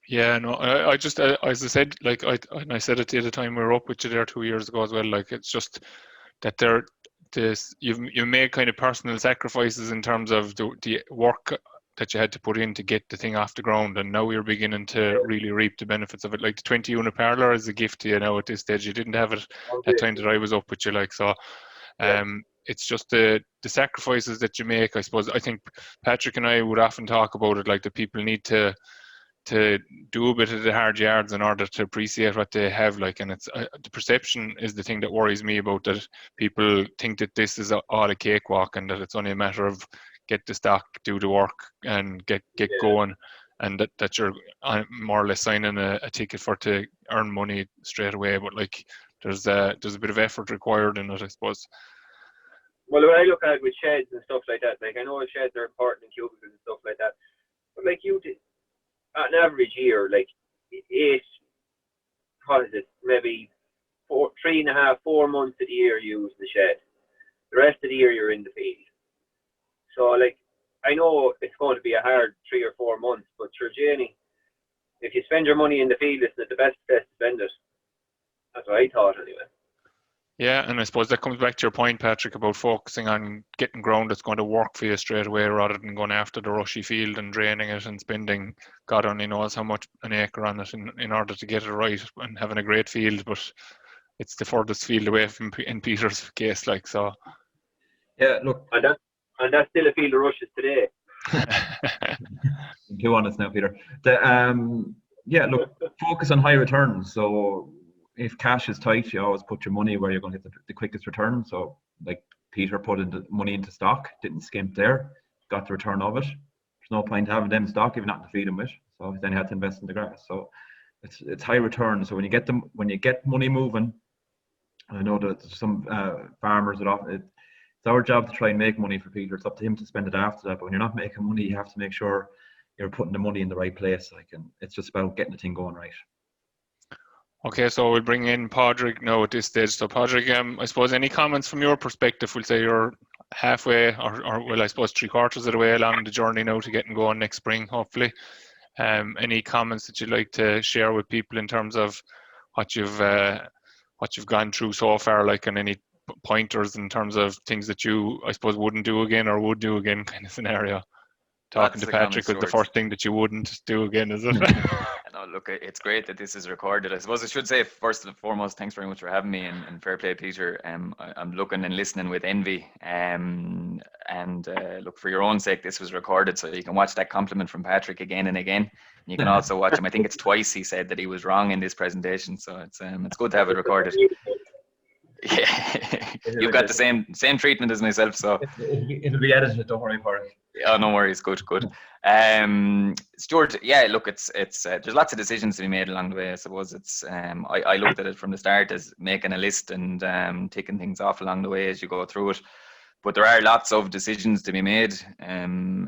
Yeah, no, I just, as I said, like, I said it the other time we were up with you there 2 years ago as well, like, it's just that you made kind of personal sacrifices in terms of the work that you had to put in to get the thing off the ground, and now you're beginning to really reap the benefits of it. Like, the 20-unit parlour is a gift to you now at this stage. You didn't have it that time that I was up with you, like, so. It's just the sacrifices that you make, I suppose. I think Patrick and I would often talk about it, like, that people need to do a bit of the hard yards in order to appreciate what they have, like, and it's the perception is the thing that worries me about that. People think that this is all a cakewalk, and that it's only a matter of get the stock, do the work, and get going, and that you're more or less signing a ticket to earn money straight away. But like, there's a bit of effort required in it, I suppose.
Well, when I look at it with sheds and stuff like that, like, I know sheds are important in cubicles and stuff like that, but like, you did, at an average year, like, maybe 3.5, 4 months of the year you use the shed. The rest of the year you're in the field. So like, I know it's going to be a hard 3 or 4 months, but sure, Janie, if you spend your money in the field, isn't it the best place to spend it? That's what I thought anyway.
Yeah, and I suppose that comes back to your point, Patrick, about focusing on getting ground that's going to work for you straight away rather than going after the rushy field and draining it and spending God only knows how much an acre on it in order to get it right and having a great field. But it's the furthest field away from in Peter's case, like so.
Yeah, look.
And that's still a field of rushes today.
Too honest now, Peter. Yeah, look, focus on high returns. So if cash is tight, you always put your money where you're going to get the quickest return. So like Peter put money into stock, didn't skimp there, got the return of it. There's no point having them stock if you're not to feed them with. So then you had to invest in the grass. So it's high return. So when you get money moving, I know that some farmers it's our job to try and make money for Peter. It's up to him to spend it after that. But when you're not making money, you have to make sure you're putting the money in the right place. And it's just about getting the thing going right.
Okay, so we'll bring in Padraig now at this stage. So Padraig, I suppose any comments from your perspective? We'll say you're halfway, or well, I suppose 3/4 of the way along the journey now to getting going next spring, hopefully. Any comments that you'd like to share with people in terms of what you've gone through so far, like, and any pointers in terms of things that you, I suppose, wouldn't do again or would do again kind of scenario? Talking to Patrick was the first thing that you wouldn't do again, is it?
No, look, it's great that this is recorded. I suppose I should say, first and foremost, thanks very much for having me, and fair play, Peter. I'm looking and listening with envy. Look, for your own sake, this was recorded, so you can watch that compliment from Patrick again and again. You can also watch him. I think it's twice he said that he was wrong in this presentation, so it's good to have it recorded. Yeah, you've got the same treatment as myself, so
it'll be edited. Don't worry about it.
Oh, no worries. Good. Stuart, yeah, look, it's there's lots of decisions to be made along the way. I suppose it's I looked at it from the start as making a list and ticking things off along the way as you go through it. But there are lots of decisions to be made, and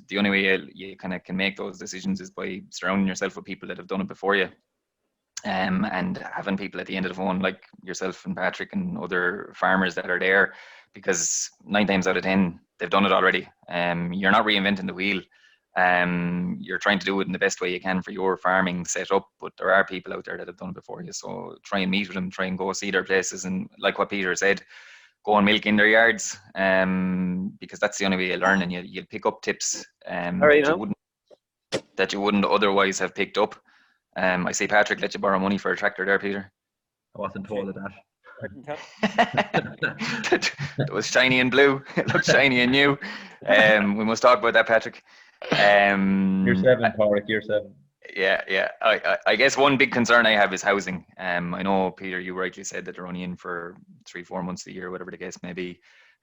the only way you kind of can make those decisions is by surrounding yourself with people that have done it before you. And having people at the end of the phone like yourself and Patrick and other farmers that are there, because 9 times out of 10 they've done it already. You're not reinventing the wheel. You're trying to do it in the best way you can for your farming setup, but there are people out there that have done it before you. So try and meet with them, try and go see their places, and like what Peter said, go and milk in their yards, because that's the only way you learn, and you'll pick up tips that you wouldn't otherwise have picked up. I see Patrick let you borrow money for a tractor there, Peter.
I wasn't told of that.
It was shiny and blue. It looked shiny and new. We must talk about that, Patrick.
Year 7, Patrick. Year 7.
Yeah. I guess one big concern I have is housing. I know, Peter, you rightly said that they're only in for 3-4 months a year, whatever the case may be.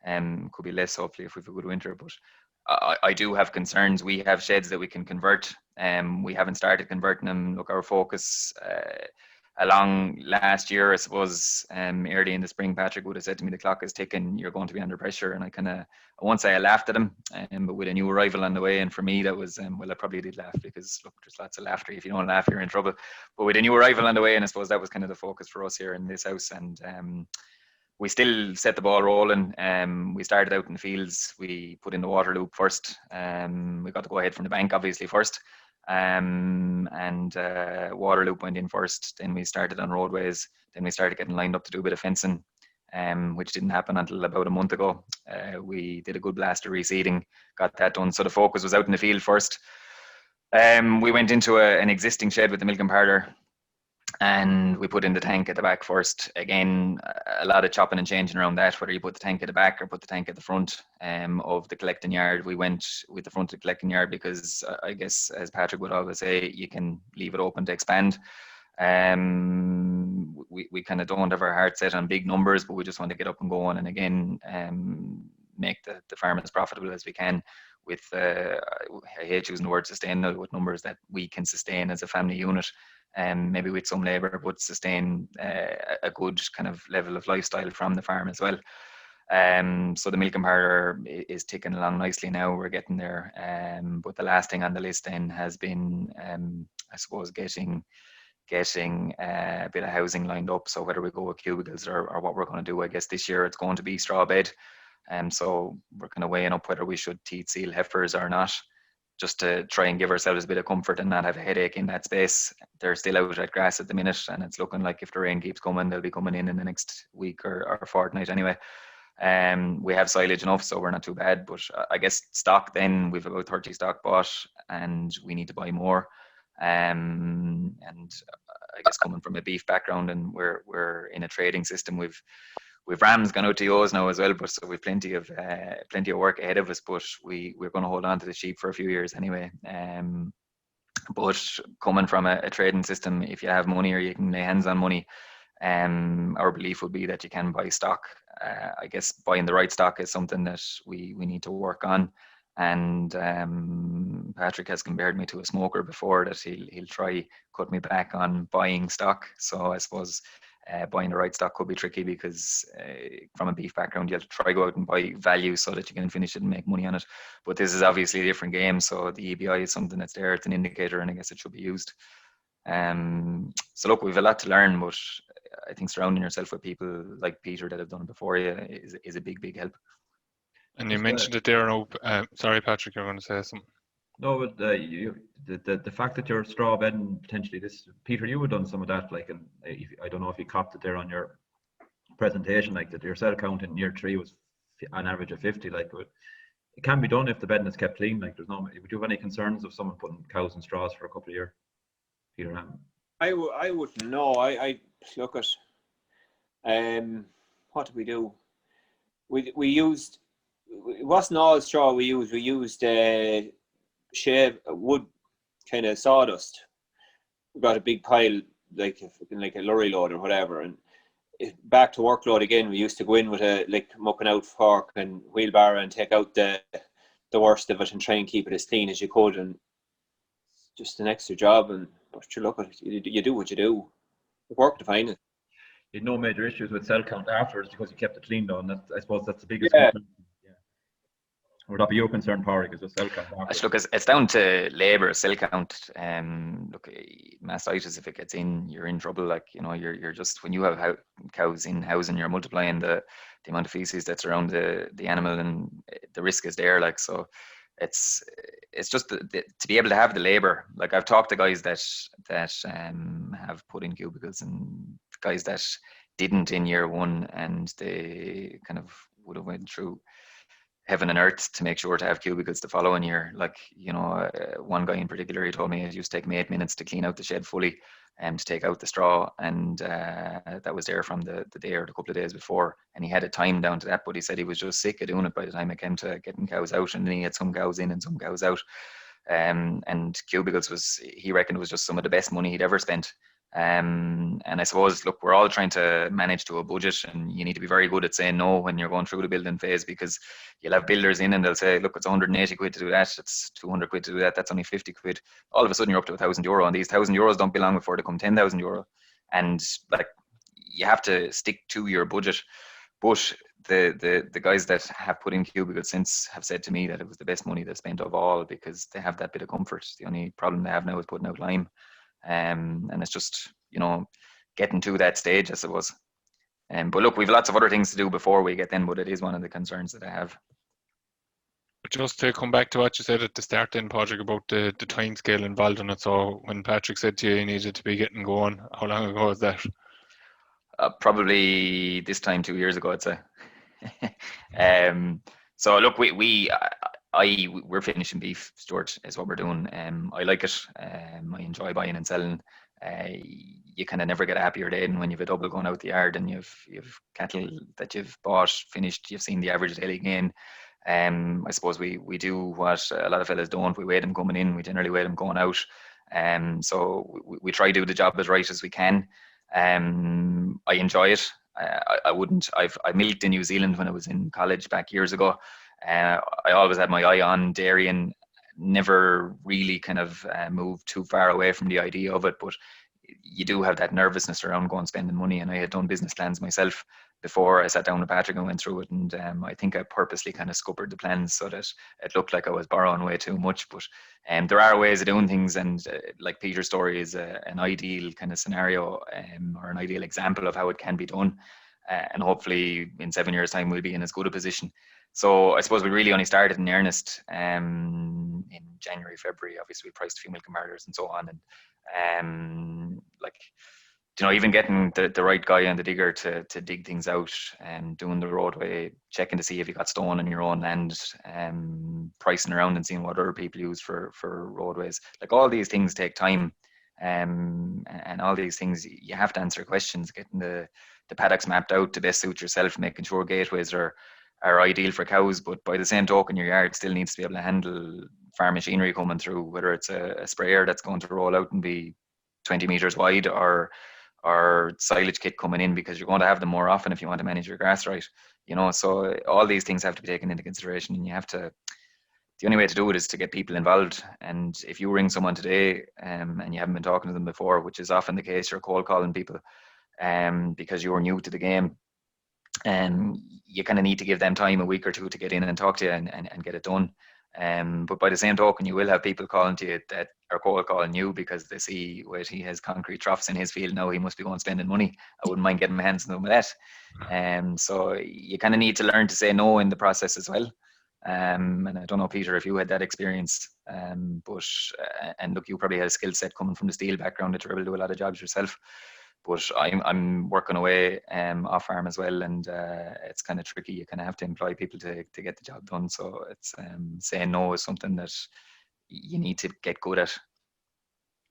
Could be less, hopefully, if we have a good winter. But I do have concerns. We have sheds that we can convert. We haven't started converting them. Look, our focus along last year, I suppose, early in the spring, Patrick would have said to me, the clock is ticking, you're going to be under pressure. And I won't say I laughed at him, but with a new arrival on the way, and for me that was, well, I probably did laugh, because look, there's lots of laughter. If you don't laugh, you're in trouble. But with a new arrival on the way, and I suppose that was kind of the focus for us here in this house. And we still set the ball rolling. We started out in the fields. We put in the water loop first. We got to go ahead from the bank, obviously, first. Water loop went in first. Then we started on roadways. Then we started getting lined up to do a bit of fencing, which didn't happen until about a month ago. We did a good blast of reseeding, got that done. So the focus was out in the field first. We went into an existing shed with the milking parlour, and we put in the tank at the back first. Again, a lot of chopping and changing around that, whether you put the tank at the back or put the tank at the front of the collecting yard. We went with the front of the collecting yard because I guess, as Patrick would always say, you can leave it open to expand. We kind of don't have our heart set on big numbers, but we just want to get up and going, and again, make the farm as profitable as we can with, I hate using the word sustain, with numbers that we can sustain as a family unit. Maybe with some labour, but sustain a good kind of level of lifestyle from the farm as well. So the milking parlour is ticking along nicely now. We're getting there. But the last thing on the list then has been, I suppose, getting a bit of housing lined up. So whether we go with cubicles or what we're going to do, I guess this year it's going to be straw bed. So we're kind of weighing up whether we should teat seal heifers or not, just to try and give ourselves a bit of comfort and not have a headache in that space. They're still out at grass at the minute, and it's looking like if the rain keeps coming, they'll be coming in the next week or fortnight anyway. We have silage enough, so we're not too bad. But I guess stock, then we've about 30 stock bought, and we need to buy more. And I guess coming from a beef background, and we're in a trading system, we've rams gone out to yours now as well, but so we've plenty of work ahead of us. But we're going to hold on to the sheep for a few years anyway. But coming from a trading system, if you have money or you can lay hands on money, our belief would be that you can buy stock. I guess buying the right stock is something that we need to work on. And Patrick has compared me to a smoker before, that he'll try cut me back on buying stock. So I suppose buying the right stock could be tricky, because from a beef background, you have to try go out and buy value so that you can finish it and make money on it. But this is obviously a different game, so the EBI is something that's there. It's an indicator, and I guess it should be used. So look, we've a lot to learn, but I think surrounding yourself with people like Peter that have done it before you is a big help.
And you mentioned it there. No, sorry, Patrick, you're going to say something.
No, but the fact that you're straw bedding potentially this, Peter, you have done some of that. Like, and I don't know if you copped it there on your presentation, like that your cell count in year 3 was an average of 50. Like, it can be done if the bedding is kept clean. Like, would you have any concerns of someone putting cows in straws for a couple of years, Peter Hamm?
I wouldn't know. I look at what did we do? We used, it wasn't all straw we used. We used shave wood, kind of sawdust. We got a big pile, like a lorry load or whatever, and back to workload again. We used to go in with a mucking out fork and wheelbarrow and take out the worst of it and try and keep it as clean as you could. And just an extra job, but you look at it, you do what you do. It worked fine. You
had no major issues with cell count afterwards because you kept it clean though, and I suppose that's the biggest
concern.
Yeah. Would that be your concern, Patrick, is just cell count afterwards?
Look, it's down to labour, cell count. Look, mastitis, if it gets in, you're in trouble. Like, you're just, when you have cows in housing, you're multiplying the amount of feces that's around the animal, and the risk is there. Like, so it's just to be able to have the labour. Like, I've talked to guys that have put in cubicles, and guys that didn't in year 1, and they kind of would have went through heaven and earth to make sure to have cubicles the following year. Like, one guy in particular, he told me it used to take me 8 minutes to clean out the shed fully and to take out the straw, and that was there from the day or the couple of days before, and he had a time down to that, but he said he was just sick of doing it by the time it came to getting cows out, and then he had some cows in and some cows out, and cubicles he reckoned was just some of the best money he'd ever spent. And I suppose, look, we're all trying to manage to a budget, and you need to be very good at saying no when you're going through the building phase, because you'll have builders in and they'll say, look, it's 180 quid to do that, it's 200 quid to do that, that's only 50 quid. All of a sudden you're up to €1,000, and these €1,000 don't belong before they come €10,000. And like, you have to stick to your budget. But the guys that have put in cubicles since have said to me that it was the best money they've spent of all, because they have that bit of comfort. The only problem they have now is putting out lime. And it's just, getting to that stage, I suppose. But look, we've lots of other things to do before we get in, but it is one of the concerns that I have.
Just to come back to what you said at the start then, Patrick, about the time scale involved in it. So when Patrick said to you needed to be getting going, how long ago was that?
Probably this time 2 years ago, I'd say. So look, we're finishing beef, Stuart, is what we're doing. I like it. I enjoy buying and selling. You kind of never get a happier day than when you've a double going out the yard and you've cattle that you've bought, finished, you've seen the average daily gain. I suppose we do what a lot of fellas don't. We weigh them coming in. We generally weigh them going out. So we try to do the job as right as we can. I enjoy it. I milked in New Zealand when I was in college back years ago. I always had my eye on dairy and never really kind of moved too far away from the idea of it. But you do have that nervousness around going spending money. And I had done business plans myself before I sat down with Patrick and went through it. And I think I purposely kind of scuppered the plans so that it looked like I was borrowing way too much. But there are ways of doing things. And like Peter's story is an ideal kind of scenario or an ideal example of how it can be done. and hopefully in 7 years' time we'll be in as good a position. So I suppose we really only started in earnest in January, February. Obviously, we priced a few milk converters and so on, and like, you know, even getting the right guy on the digger to dig things out, and doing the roadway, checking to see if you got stone on your own land, pricing around and seeing what other people use for roadways. Like, all these things take time, and all these things you have to answer questions, getting the paddocks mapped out to best suit yourself, making sure gateways are ideal for cows, but by the same token, your yard still needs to be able to handle farm machinery coming through, whether it's a sprayer that's going to roll out and be 20 meters wide, or silage kit coming in, because you're going to have them more often if you want to manage your grass right. You know, so all these things have to be taken into consideration, and you have to. The only way to do it is to get people involved. And if you ring someone today, and you haven't been talking to them before, which is often the case, you're cold calling people, because you're new to the game, and you kind of need to give them time, a week or two, to get in and talk to you and get it done. But by the same token, you will have people calling to you that are cold calling you because they see, wait, he has concrete troughs in his field now, he must be going spending money. I wouldn't mind getting my hands on them with that. So you kind of need to learn to say no in the process as well. And I don't know, Peter, if you had that experience, but and look, you probably had a skill set coming from the steel background that you're able to do a lot of jobs yourself. But I'm working away off farm as well, and it's kind of tricky. You kind of have to employ people to get the job done. So it's saying no is something that you need to get good at.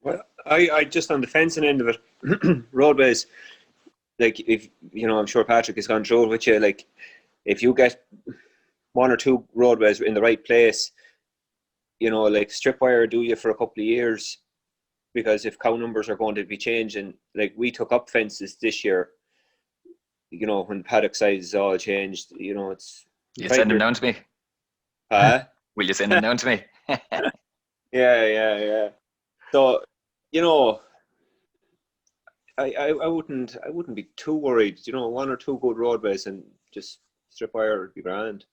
Well, I just on the fencing end of it, roadways, like, if you know, I'm sure Patrick has gone through it with you. Like, if you get one or two roadways in the right place, you know, like, strip wire do you for a couple of years. Because if cow numbers are going to be changing, like, we took up fences this year, you know, when paddock sizes all changed, you know, it's...
You send them down to me?
Huh?
Will you send them down to me?
Yeah. So, you know, I wouldn't be too worried. You know, one or two good roadways and just strip wire would be grand.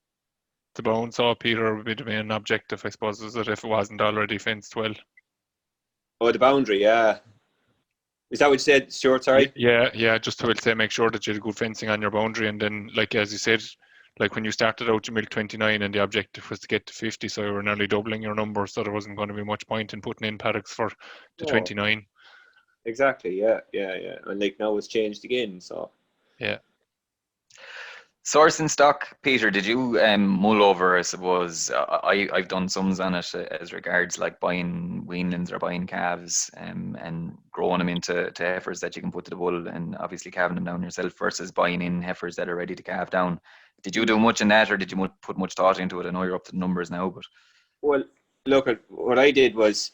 The bone saw, Peter, would be the main objective, I suppose, is it, if it wasn't already fenced well?
Oh, the boundary, yeah. Is that what you said, Stuart? Sorry?
Yeah, just to say, make sure that you had good fencing on your boundary, and then, like, as you said, like, when you started out, you milked 29 and the objective was to get to 50, so you were nearly doubling your number, so there wasn't going to be much point in putting in paddocks for the 29.
Exactly, yeah. And like, now it's changed again, so...
Yeah.
Sourcing stock, Peter, did you mull over, I suppose, I've done sums on it as regards, like, buying weanlings or buying calves, and growing them into heifers that you can put to the bull, and obviously calving them down yourself, versus buying in heifers that are ready to calve down. Did you do much in that, or did you put much thought into it? I know you're up to the numbers now, but...
Well, look, what I did was,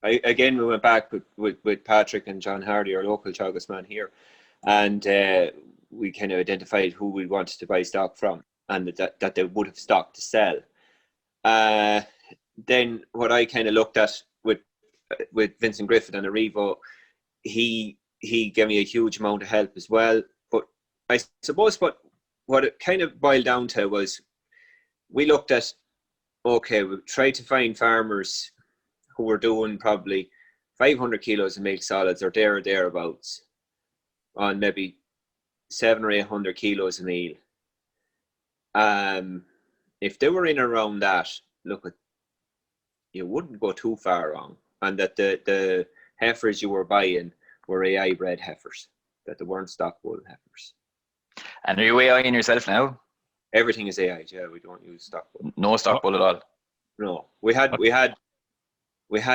we went back with Patrick and John Hardy, our local Teagasc man here, and we kind of identified who we wanted to buy stock from, and that they would have stock to sell. Then what I kind of looked at with Vincent Griffith and Arrivo, he gave me a huge amount of help as well. But I suppose what it kind of boiled down to was, we looked at, okay, we tried to find farmers who were doing probably 500 kilos of milk solids or thereabouts on maybe 700 or 800 kilos a meal. If they were in around that, look, you wouldn't go too far wrong, and that the heifers you were buying were AI bred heifers, that they weren't stock bull heifers.
And are you AIing yourself now?
Everything is AI, yeah. We don't use stock bull.
No stock bull at all?
No, we had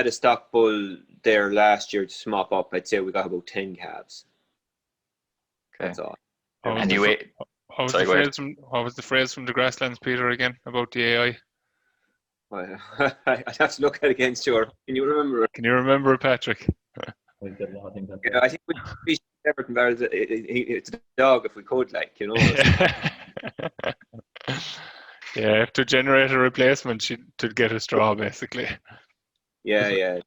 a stock bull there last year to mop up. I'd say we got about 10 calves.
Okay.
That's all.
And you ate.
What was the phrase from the Grasslands, Peter, again, about the AI?
I'd have to look at it again, Stuart. Can you remember it?
Can you remember it, Patrick?
I said a lot of things like
Yeah, I think we never compared it's a dog if we could, like, you know.
Yeah, to generate a replacement, to get a straw, basically.
Yeah.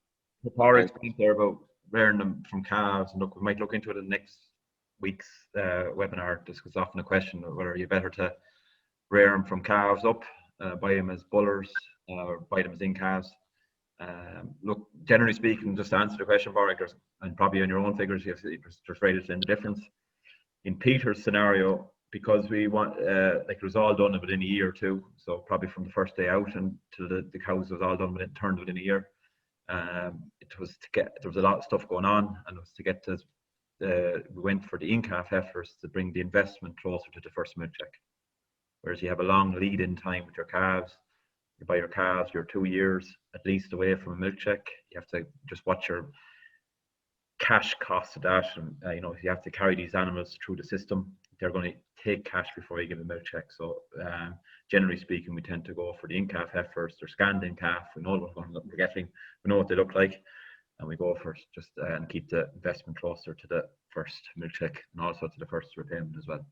The Padraig's point there about rearing them from calves, and look, we might look into it in next week's webinar. This was often a question of whether you better to rear them from calves up, buy them as bullers, or buy them as in calves. Look, generally speaking, just to answer the question, Padraig, and probably on your own figures, you're just ready to in the difference. In Peter's scenario, because we want like it was all done within a year or two, so probably from the first day out until the cows was all done turned within a year. It was there was a lot of stuff going on, and it was to get to we went for the in-calf heifers to bring the investment closer to the first milk check. Whereas you have a long lead-in time with your calves. You buy your calves, you're 2 years at least away from a milk check. You have to just watch your cash cost of that, and you know, if you have to carry these animals through the system, they're going to take cash before you give a milk check. So generally speaking, we tend to go for the in-calf heifers. They're scanned in-calf. We know what we're getting. We know what they look like, and we go for just and keep the investment closer to the first milk check and also to the first repayment as well.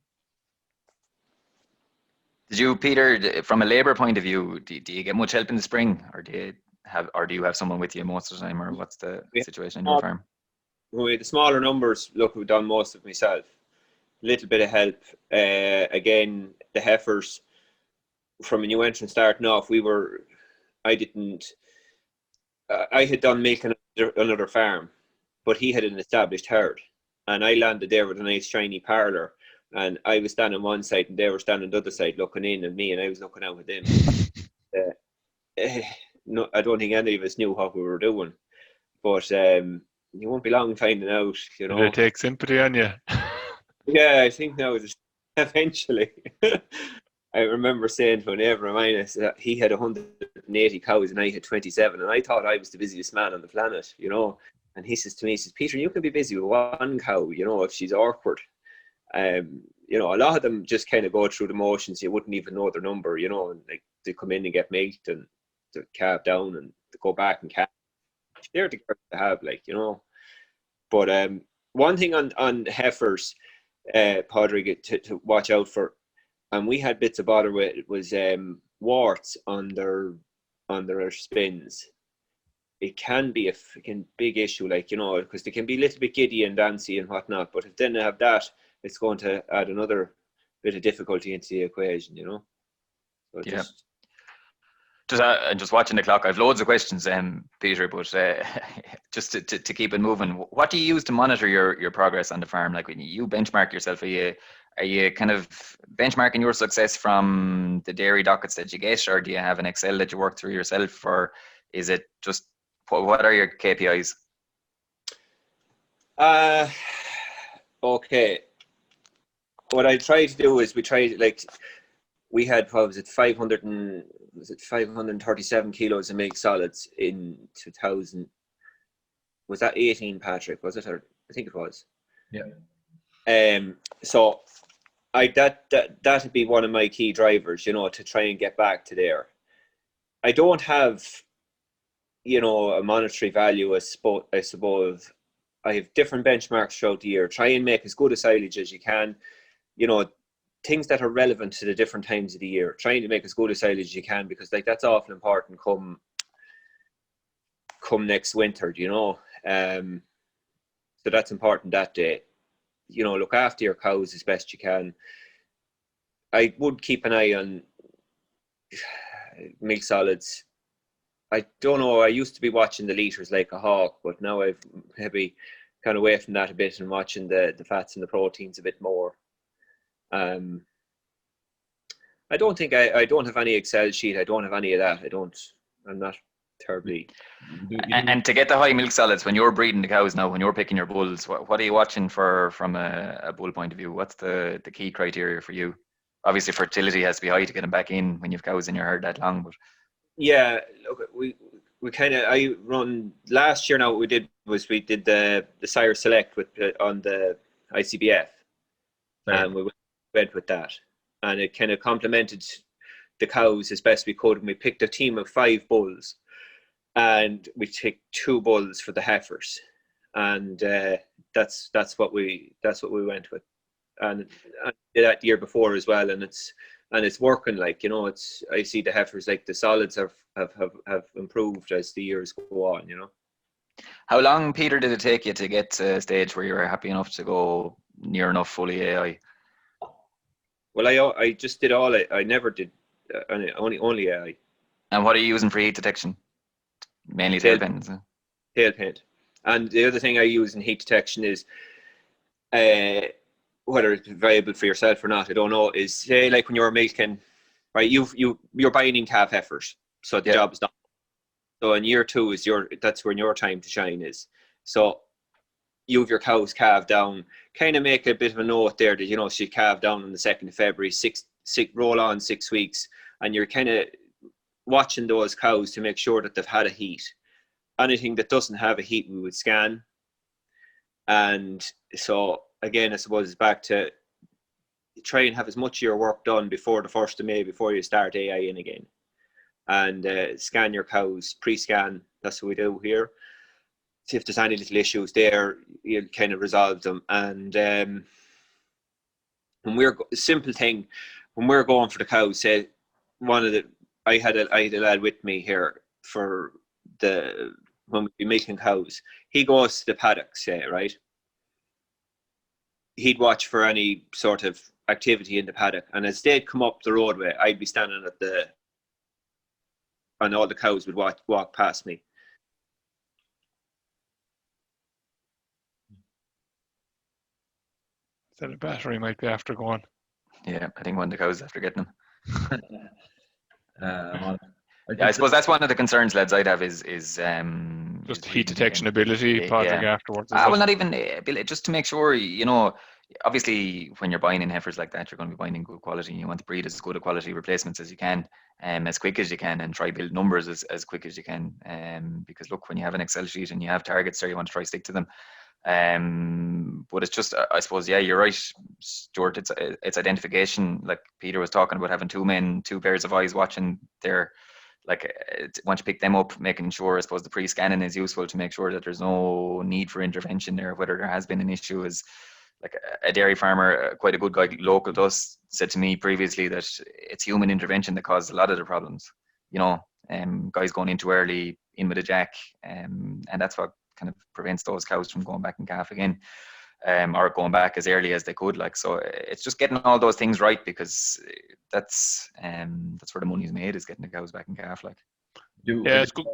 Did you, Peter, from a labour point of view, do you get much help in the spring, or do you have someone with you most of the time, or what's the situation in your farm?
With the smaller numbers, look, we've done most of myself. A little bit of help. Again, the heifers, from a new entrant starting off, I had done milk on another farm, but he had an established herd, and I landed there with a nice shiny parlour, and I was standing one side and they were standing the other side looking in at me, and I was looking out at them. No, I don't think any of us knew what we were doing, but you won't be long finding out, you know.
Did it take sympathy on you?
Yeah, I think now eventually. I remember saying to a neighbour of mine, he had 180 cows and I had 27, and I thought I was the busiest man on the planet, you know. And he says to me, he says, Peter, you can be busy with one cow, you know, if she's awkward. You know, a lot of them just kind of go through the motions. You wouldn't even know their number, you know, and like they come in and get milked and to calve down and to go back and calve. They're the girls to have, like, you know. But one thing on heifers, Padraig, to watch out for, and we had bits of bother with, was warts on their spins. It can be a freaking big issue, like, you know, because they can be a little bit giddy and dancy and whatnot. But if they don't have that, it's going to add another bit of difficulty into the equation, you know. So
yeah. Just watching the clock, I've loads of questions, Peter, but just to keep it moving, what do you use to monitor your progress on the farm? Like, when you benchmark yourself, are you kind of benchmarking your success from the dairy dockets that you get, or do you have an Excel that you work through yourself, or is it just, what are your KPIs?
Okay. What I try to do is we had, what was it, 537 kilos of milk solids in 2000. Was that 18, Patrick? Was it? Or I think it was.
Yeah.
So that'd be one of my key drivers, you know, to try and get back to there. I don't have, you know, a monetary value, I suppose. I have different benchmarks throughout the year. Try and make as good a silage as you can. You know, things that are relevant to the different times of the year. Trying to make as good a silage as you can, because like that's awful important come next winter, you know. So that's important that day. You know, look after your cows as best you can. I would keep an eye on milk solids. I don't know, I used to be watching the litres like a hawk, but now I've maybe kind of away from that a bit and watching the fats and the proteins a bit more. I don't think I don't have any Excel sheet. I don't have any of that. I'm not terribly.
And to get the high milk solids, when you're breeding the cows now, when you're picking your bulls, what are you watching for from a bull point of view? What's the key criteria for you? Obviously, fertility has to be high to get them back in when you've cows in your herd that long. But
yeah, look, we kind of, I run last year. Now what we did was we did the sire select on the ICBF, and we went with that, and it kind of complemented the cows as best we could. And we picked a team of 5 bulls, and we took 2 bulls for the heifers, and that's what we went with, and I did that year before as well, and it's working. Like, you know, I see the heifers, like the solids have improved as the years go on, you know.
How long, Peter, did it take you to get to a stage where you were happy enough to go near enough fully AI?
Well, I just did all it. I never did only AI.
And what are you using for heat detection? Mainly tail pins.
Tail pin. And the other thing I use in heat detection is whether it's viable for yourself or not, I don't know, is say like when you're milking, right, you're buying in calf heifers, so the job is done. So in year 2 is that's when your time to shine is. So you have your cows calved down, kind of make a bit of a note there that, you know, she calved down on the 2nd of February, roll on 6 weeks, and you're kind of watching those cows to make sure that they've had a heat. Anything that doesn't have a heat, we would scan. And so again, I suppose it's back to try and have as much of your work done before the 1st of May, before you start AI in again. And scan your cows, pre-scan, that's what we do here. See if there's any little issues there, you kind of resolve them. And when simple thing, when we're going for the cows, say I had a lad with me here for when we be milking cows. He goes to the paddock, say, right? He'd watch for any sort of activity in the paddock, and as they'd come up the roadway, I'd be standing and all the cows would walk past me.
So the battery might be after going.
Yeah, I think one of the cows after getting them.
I
suppose that's one of the concerns, lads, I'd have is
just heat detection ability, Patrick, afterwards.
Well, not even just to make sure, you know, obviously when you're buying in heifers like that, you're going to be buying in good quality, and you want to breed as good a quality replacements as you can, as quick as you can, and try build numbers as quick as you can. Because look, when you have an Excel sheet and you have targets there, you want to try stick to them. But it's just, I suppose, yeah, you're right, Stuart. It's identification. Like Peter was talking about, having 2 pairs of eyes watching there. Like, once you pick them up, making sure, I suppose, the pre-scanning is useful to make sure that there's no need for intervention there, whether there has been an issue. Is like a dairy farmer, quite a good guy local to us, said to me previously that it's human intervention that causes a lot of the problems. You know, guys going in too early, in with a jack, and that's what kind of prevents those cows from going back and calf again, or going back as early as they could. Like, so it's just getting all those things right, because that's where the money's made, is getting the cows back and calf. Like,
yeah, it's good.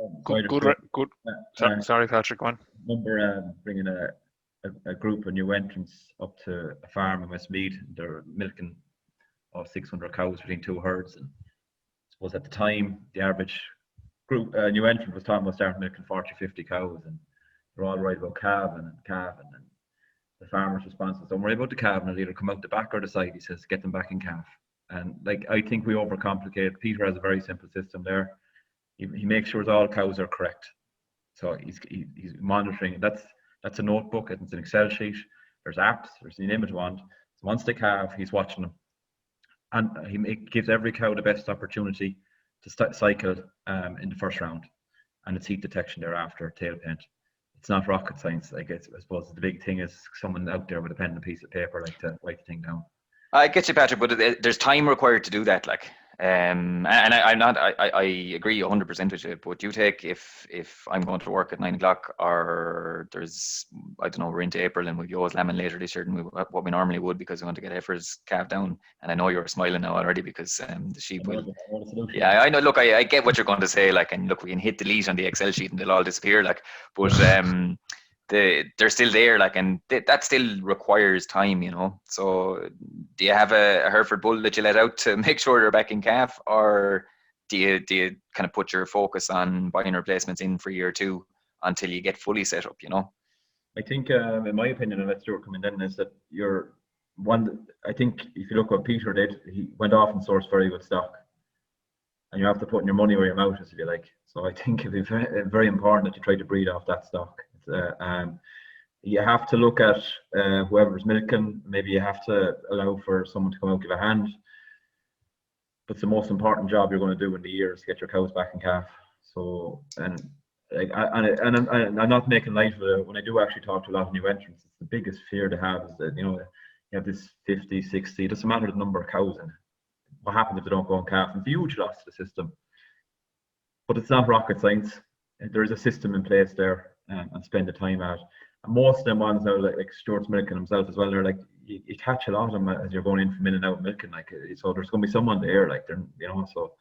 Sorry, Patrick, go on.
Remember bringing a group of new entrants up to a farm in Westmead. They're milking 600 cows between 2 herds, and I suppose at the time the average group new entrant was talking about starting milking 40-50 cows, and they're all right about calving, and the farmer's response is, don't worry about the calving, it'll either come out the back or the side. He says, get them back in calf. And like, I think we overcomplicate. Peter has a very simple system there. He makes sure that all cows are correct. So he's monitoring. That's a notebook, it's an Excel sheet, there's apps, there's the image one. So once they calve, he's watching them, and he gives every cow the best opportunity to cycle in the first round, and it's heat detection thereafter, tail paint. It's not rocket science. Like, I suppose the big thing is someone out there with a pen and a piece of paper, like, to write the thing down.
I get you, Patrick, but there's time required to do that. Like, and I agree 100% with you. But you take, if I'm going to work at 9 o'clock, or there's, I don't know, we're into April and we'll be always lambing later this year than what we normally would, because we want to get heifers calved down. And I know you're smiling now already, because the sheep will. Yeah, I know. Look, I get what you're going to say. Like, and look, we can hit delete on the Excel sheet and they'll all disappear. Like, but they're still there, like, and that still requires time, you know. So do you have a Hereford bull that you let out to make sure they're back in calf, or do you kind of put your focus on buying replacements in for year 2 until you get fully set up, you know?
I think, in my opinion, and let Stuart come in then, is that I think if you look what Peter did, he went off and sourced very good stock, and you have to put your money where your mouth is, if you like. So I think it'd be very, very important that you try to breed off that stock. You have to look at whoever's milking. Maybe you have to allow for someone to come out and give a hand, but it's the most important job you're going to do in the year is to get your cows back in calf. So, and I'm not making light of it. When I do actually talk to a lot of new entrants, it's the biggest fear they have is that, you know, you have this 50, 60, it doesn't matter the number of cows in. What happens if they don't go in calf? It's a huge loss to the system, but it's not rocket science. There is a system in place there. And spend the time at. And most of them ones now, like Stuart's milking himself as well, they're like, you catch a lot of them as you're going in from in and out milking. Like, so there's going to be someone there, like, they're, you know. So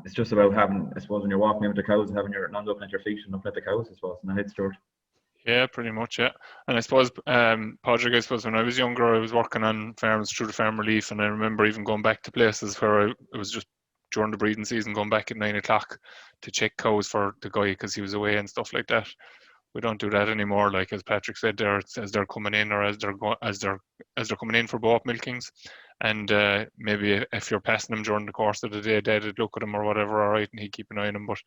it's just about having, I suppose, when you're walking in with the cows, having your not looking at your feet and looking at the cows, I suppose. And that's it, Stuart.
Yeah, pretty much, yeah. And I suppose, Padraig, I suppose when I was younger, I was working on farms through the farm relief, and I remember even going back to places where it was just during the breeding season, going back at 9 o'clock to check cows for the guy because he was away and stuff like that. We don't do that anymore. Like as Patrick said, there as they're coming in, or as they're coming in for both milkings, and maybe if you're passing them during the course of the day, Dad'd look at them or whatever, all right, and he'd keep an eye on them. But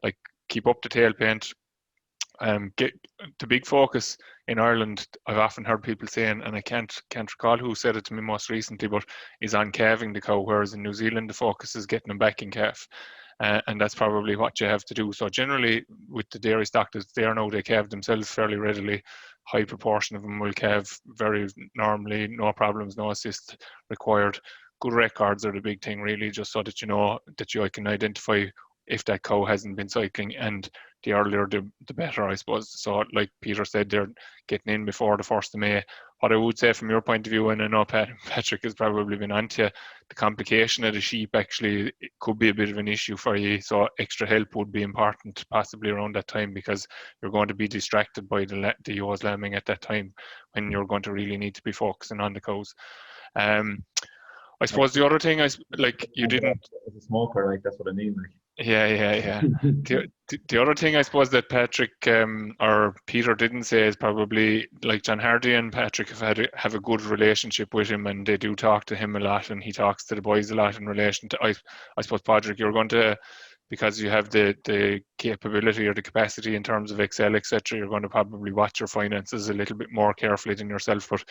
like keep up the tail paint. Get the big focus in Ireland. I've often heard people saying, and I can't recall who said it to me most recently, but is on calving the cow, whereas in New Zealand the focus is getting them back in calf. And that's probably what you have to do. So generally, with the dairy stock that's there now, they calve themselves fairly readily. High proportion of them will calve very normally, no problems, no assist required. Good records are the big thing, really, just so that you know that you can identify if that cow hasn't been cycling, and the earlier the better, I suppose. So like Peter said, they're getting in before the 1st of May. What I would say from your point of view, and I know Patrick has probably been onto you, the complication of the sheep actually it could be a bit of an issue for you. So extra help would be important possibly around that time, because you're going to be distracted by the ewes lambing at that time when you're going to really need to be focusing on the cows. I suppose the other thing, you didn't...
As a smoker, like, that's what I mean. Like.
Yeah. The other thing I suppose that Patrick or Peter didn't say is probably like John Hardy and Patrick have a good relationship with him, and they do talk to him a lot, and he talks to the boys a lot in relation to. I suppose, Patrick, you're going to, because you have the capability or the capacity in terms of Excel, etc., you're going to probably watch your finances a little bit more carefully than yourself. But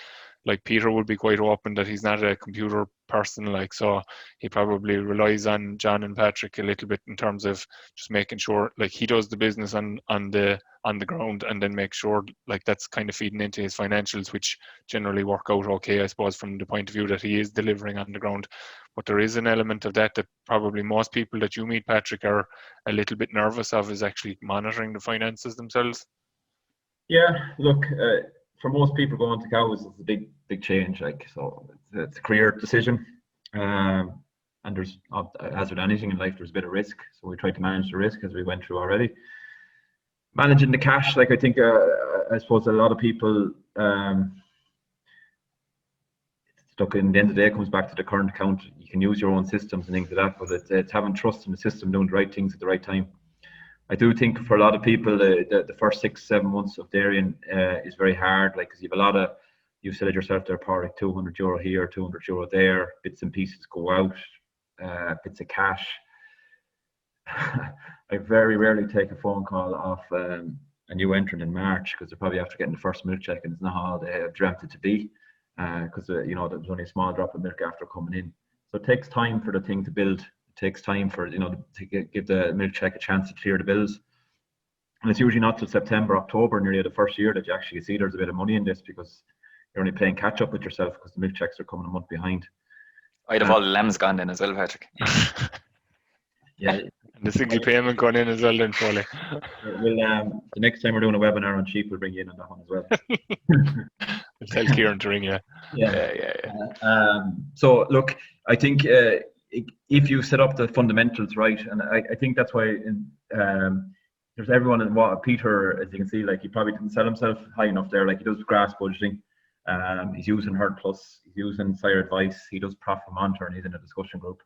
like Peter would be quite open that he's not a computer person, like, so he probably relies on John and Patrick a little bit in terms of just making sure, like, he does the business on the ground, and then make sure like that's kind of feeding into his financials, which generally work out okay, I suppose, from the point of view that he is delivering on the ground. But there is an element of that probably most people that you meet, Patrick, are a little bit nervous of, is actually monitoring the finances themselves.
Yeah, look, for most people going to cows, it's a big change. Like, so it's a career decision, and there's, as with anything in life, there's a bit of risk. So we tried to manage the risk, as we went through already. Managing the cash, like, I think, I suppose a lot of people, look, in the end of the day, it comes back to the current account. You can use your own systems and things like that, but it's having trust in the system, doing the right things at the right time. I do think for a lot of people, the first 6-7 months of dairying is very hard, like, because you have a lot of, you said it yourself there, Paul, like €200 here, €200 there, bits and pieces go out, bits of cash. I very rarely take a phone call off a new entrant in March, because they're probably after getting the first milk check, and it's not how they have dreamt it to be, because there was only a small drop of milk after coming in. So it takes time for the thing to build. It takes time for, to give the milk check a chance to clear the bills. And it's usually not till September, October, nearly the first year, that you actually see there's a bit of money in this, because you're only playing catch up with yourself, because the milk checks are coming a month behind.
I'd have all the lambs gone then as well, Patrick.
Yeah.
And the single payment going in as well then, Foley.
The next time we're doing a webinar on sheep, we'll bring you in on that one as well.
We'll tell Kieran to ring you.
Yeah. So look, I think if you set up the fundamentals right, and I think that's why there's everyone in what Peter, as you can see, like, he probably didn't sell himself high enough there. Like, he does grass budgeting, he's using Herd Plus, he's using Sire Advice, he does Profit Monitor, and he's in a discussion group.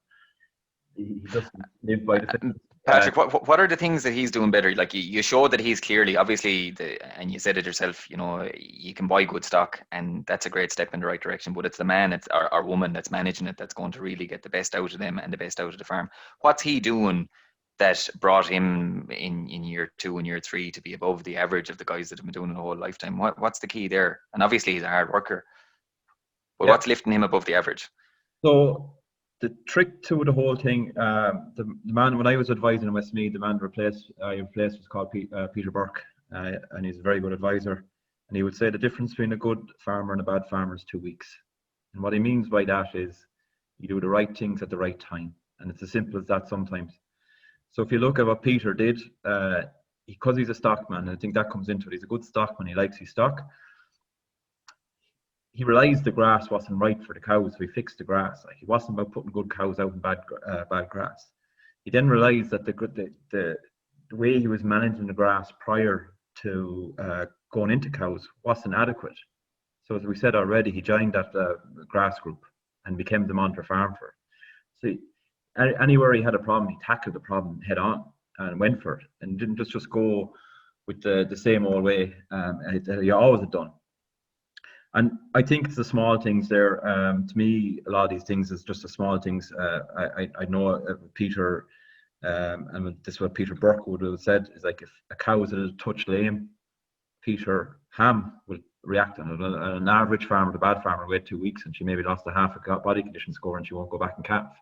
He doesn't live by the
Patrick, what are the things that he's doing better? Like, you showed that he's clearly, obviously, and you said it yourself, you can buy good stock, and that's a great step in the right direction, but it's the man or woman that's managing it that's going to really get the best out of them and the best out of the farm. What's he doing that brought him in year 2 and year 3 to be above the average of the guys that have been doing it the whole lifetime? What's the key there? And obviously he's a hard worker, but what's lifting him above the average?
So the trick to the whole thing, the man, when I was advising in Westmeath, the man I replaced was called Peter Burke, and he's a very good advisor. And he would say the difference between a good farmer and a bad farmer is 2 weeks. And what he means by that is you do the right things at the right time. And it's as simple as that sometimes. So if you look at what Peter did, because he's a stockman, and I think that comes into it, he's a good stockman, he likes his stock. He realised the grass wasn't right for the cows, so he fixed the grass. Like, it wasn't about putting good cows out in bad grass. He then realised that the way he was managing the grass prior to going into cows wasn't adequate. So as we said already, he joined that grass group and became the monitor farm for it. So anywhere he had a problem, he tackled the problem head on and went for it, and didn't just go with the same old way he always had done. And I think it's the small things there. To me, a lot of these things is just the small things. I know Peter, and this is what Peter Burke would have said, is like if a cow is a little touch lame, Peter Hamm will react on it. An average farmer, the bad farmer, wait 2 weeks and she maybe lost a half a body condition score and she won't go back and calf.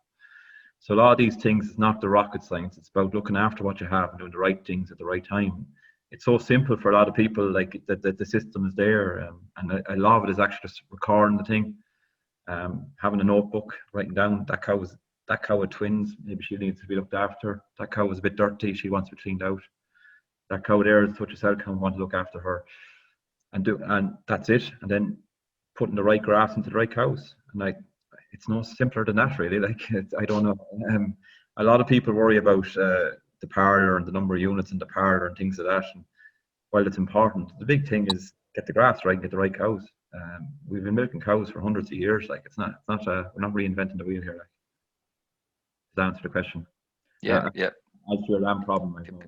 So a lot of these things is not the rocket science. It's about looking after what you have and doing the right things at the right time. It's so simple for a lot of people, like that the system is there, and a lot of it is actually just recording the thing, having a notebook, writing down that cow had twins, maybe she needs to be looked after. That cow was a bit dirty, she wants to be cleaned out. That cow there is such a cell count, want to look after her, and that's it. And then putting the right grass into the right cows, and like it's no simpler than that really. Like I don't know. A lot of people worry about the parlour and the number of units in the parlour and things like that. And while it's important, the big thing is get the grass right, get the right cows. We've been milking cows for hundreds of years. Like we're not reinventing the wheel here. Like, does that answer the question?
Yeah.
As for your lamb problem, I know.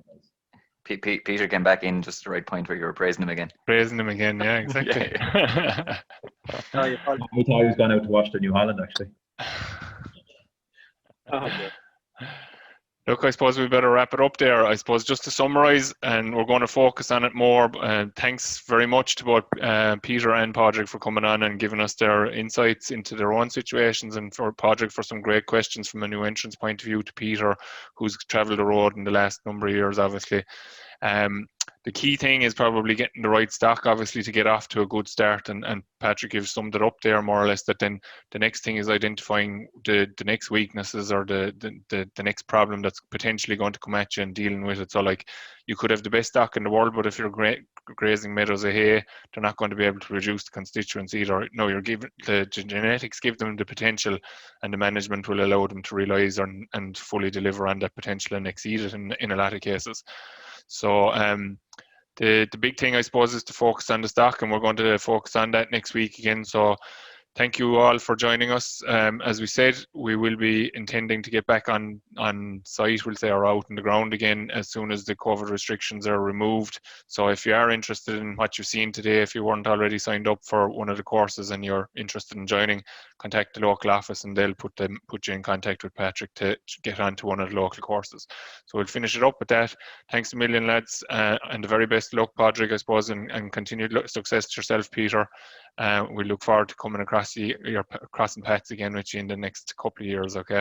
Peter came back in just at the right point where you were praising him again.
Yeah, exactly.
I thought he was gone out to watch the New Holland actually.
Okay.
Look, I suppose we better wrap it up there. I suppose just to summarise, and we're going to focus on it more. Thanks very much to both Peter and Padraig for coming on and giving us their insights into their own situations, and for Padraig for some great questions from a new entrant's point of view, to Peter, who's travelled the road in the last number of years, obviously. The key thing is probably getting the right stock, obviously, to get off to a good start. And Patrick, you've summed it up there more or less, that then the next thing is identifying the next weaknesses or the next problem that's potentially going to come at you and dealing with it. So like you could have the best stock in the world, but if you're grazing meadows of hay, they're not going to be able to reduce the constituents either. No, you're giving the genetics, give them the potential, and the management will allow them to realise and fully deliver on that potential and exceed it in a lot of cases. So the big thing, I suppose, is to focus on the stock, and we're going to focus on that next week again. So thank you all for joining us. As we said, we will be intending to get back on site, we'll say, or out in the ground again as soon as the COVID restrictions are removed. So if you are interested in what you've seen today, if you weren't already signed up for one of the courses and you're interested in joining, contact the local office and they'll put you in contact with Patrick to get onto one of the local courses. So we'll finish it up with that. Thanks a million, lads, and the very best luck, Padraig, I suppose, and continued success to yourself, Peter. We look forward to coming across your crossing paths again with you in the next couple of years. Okay.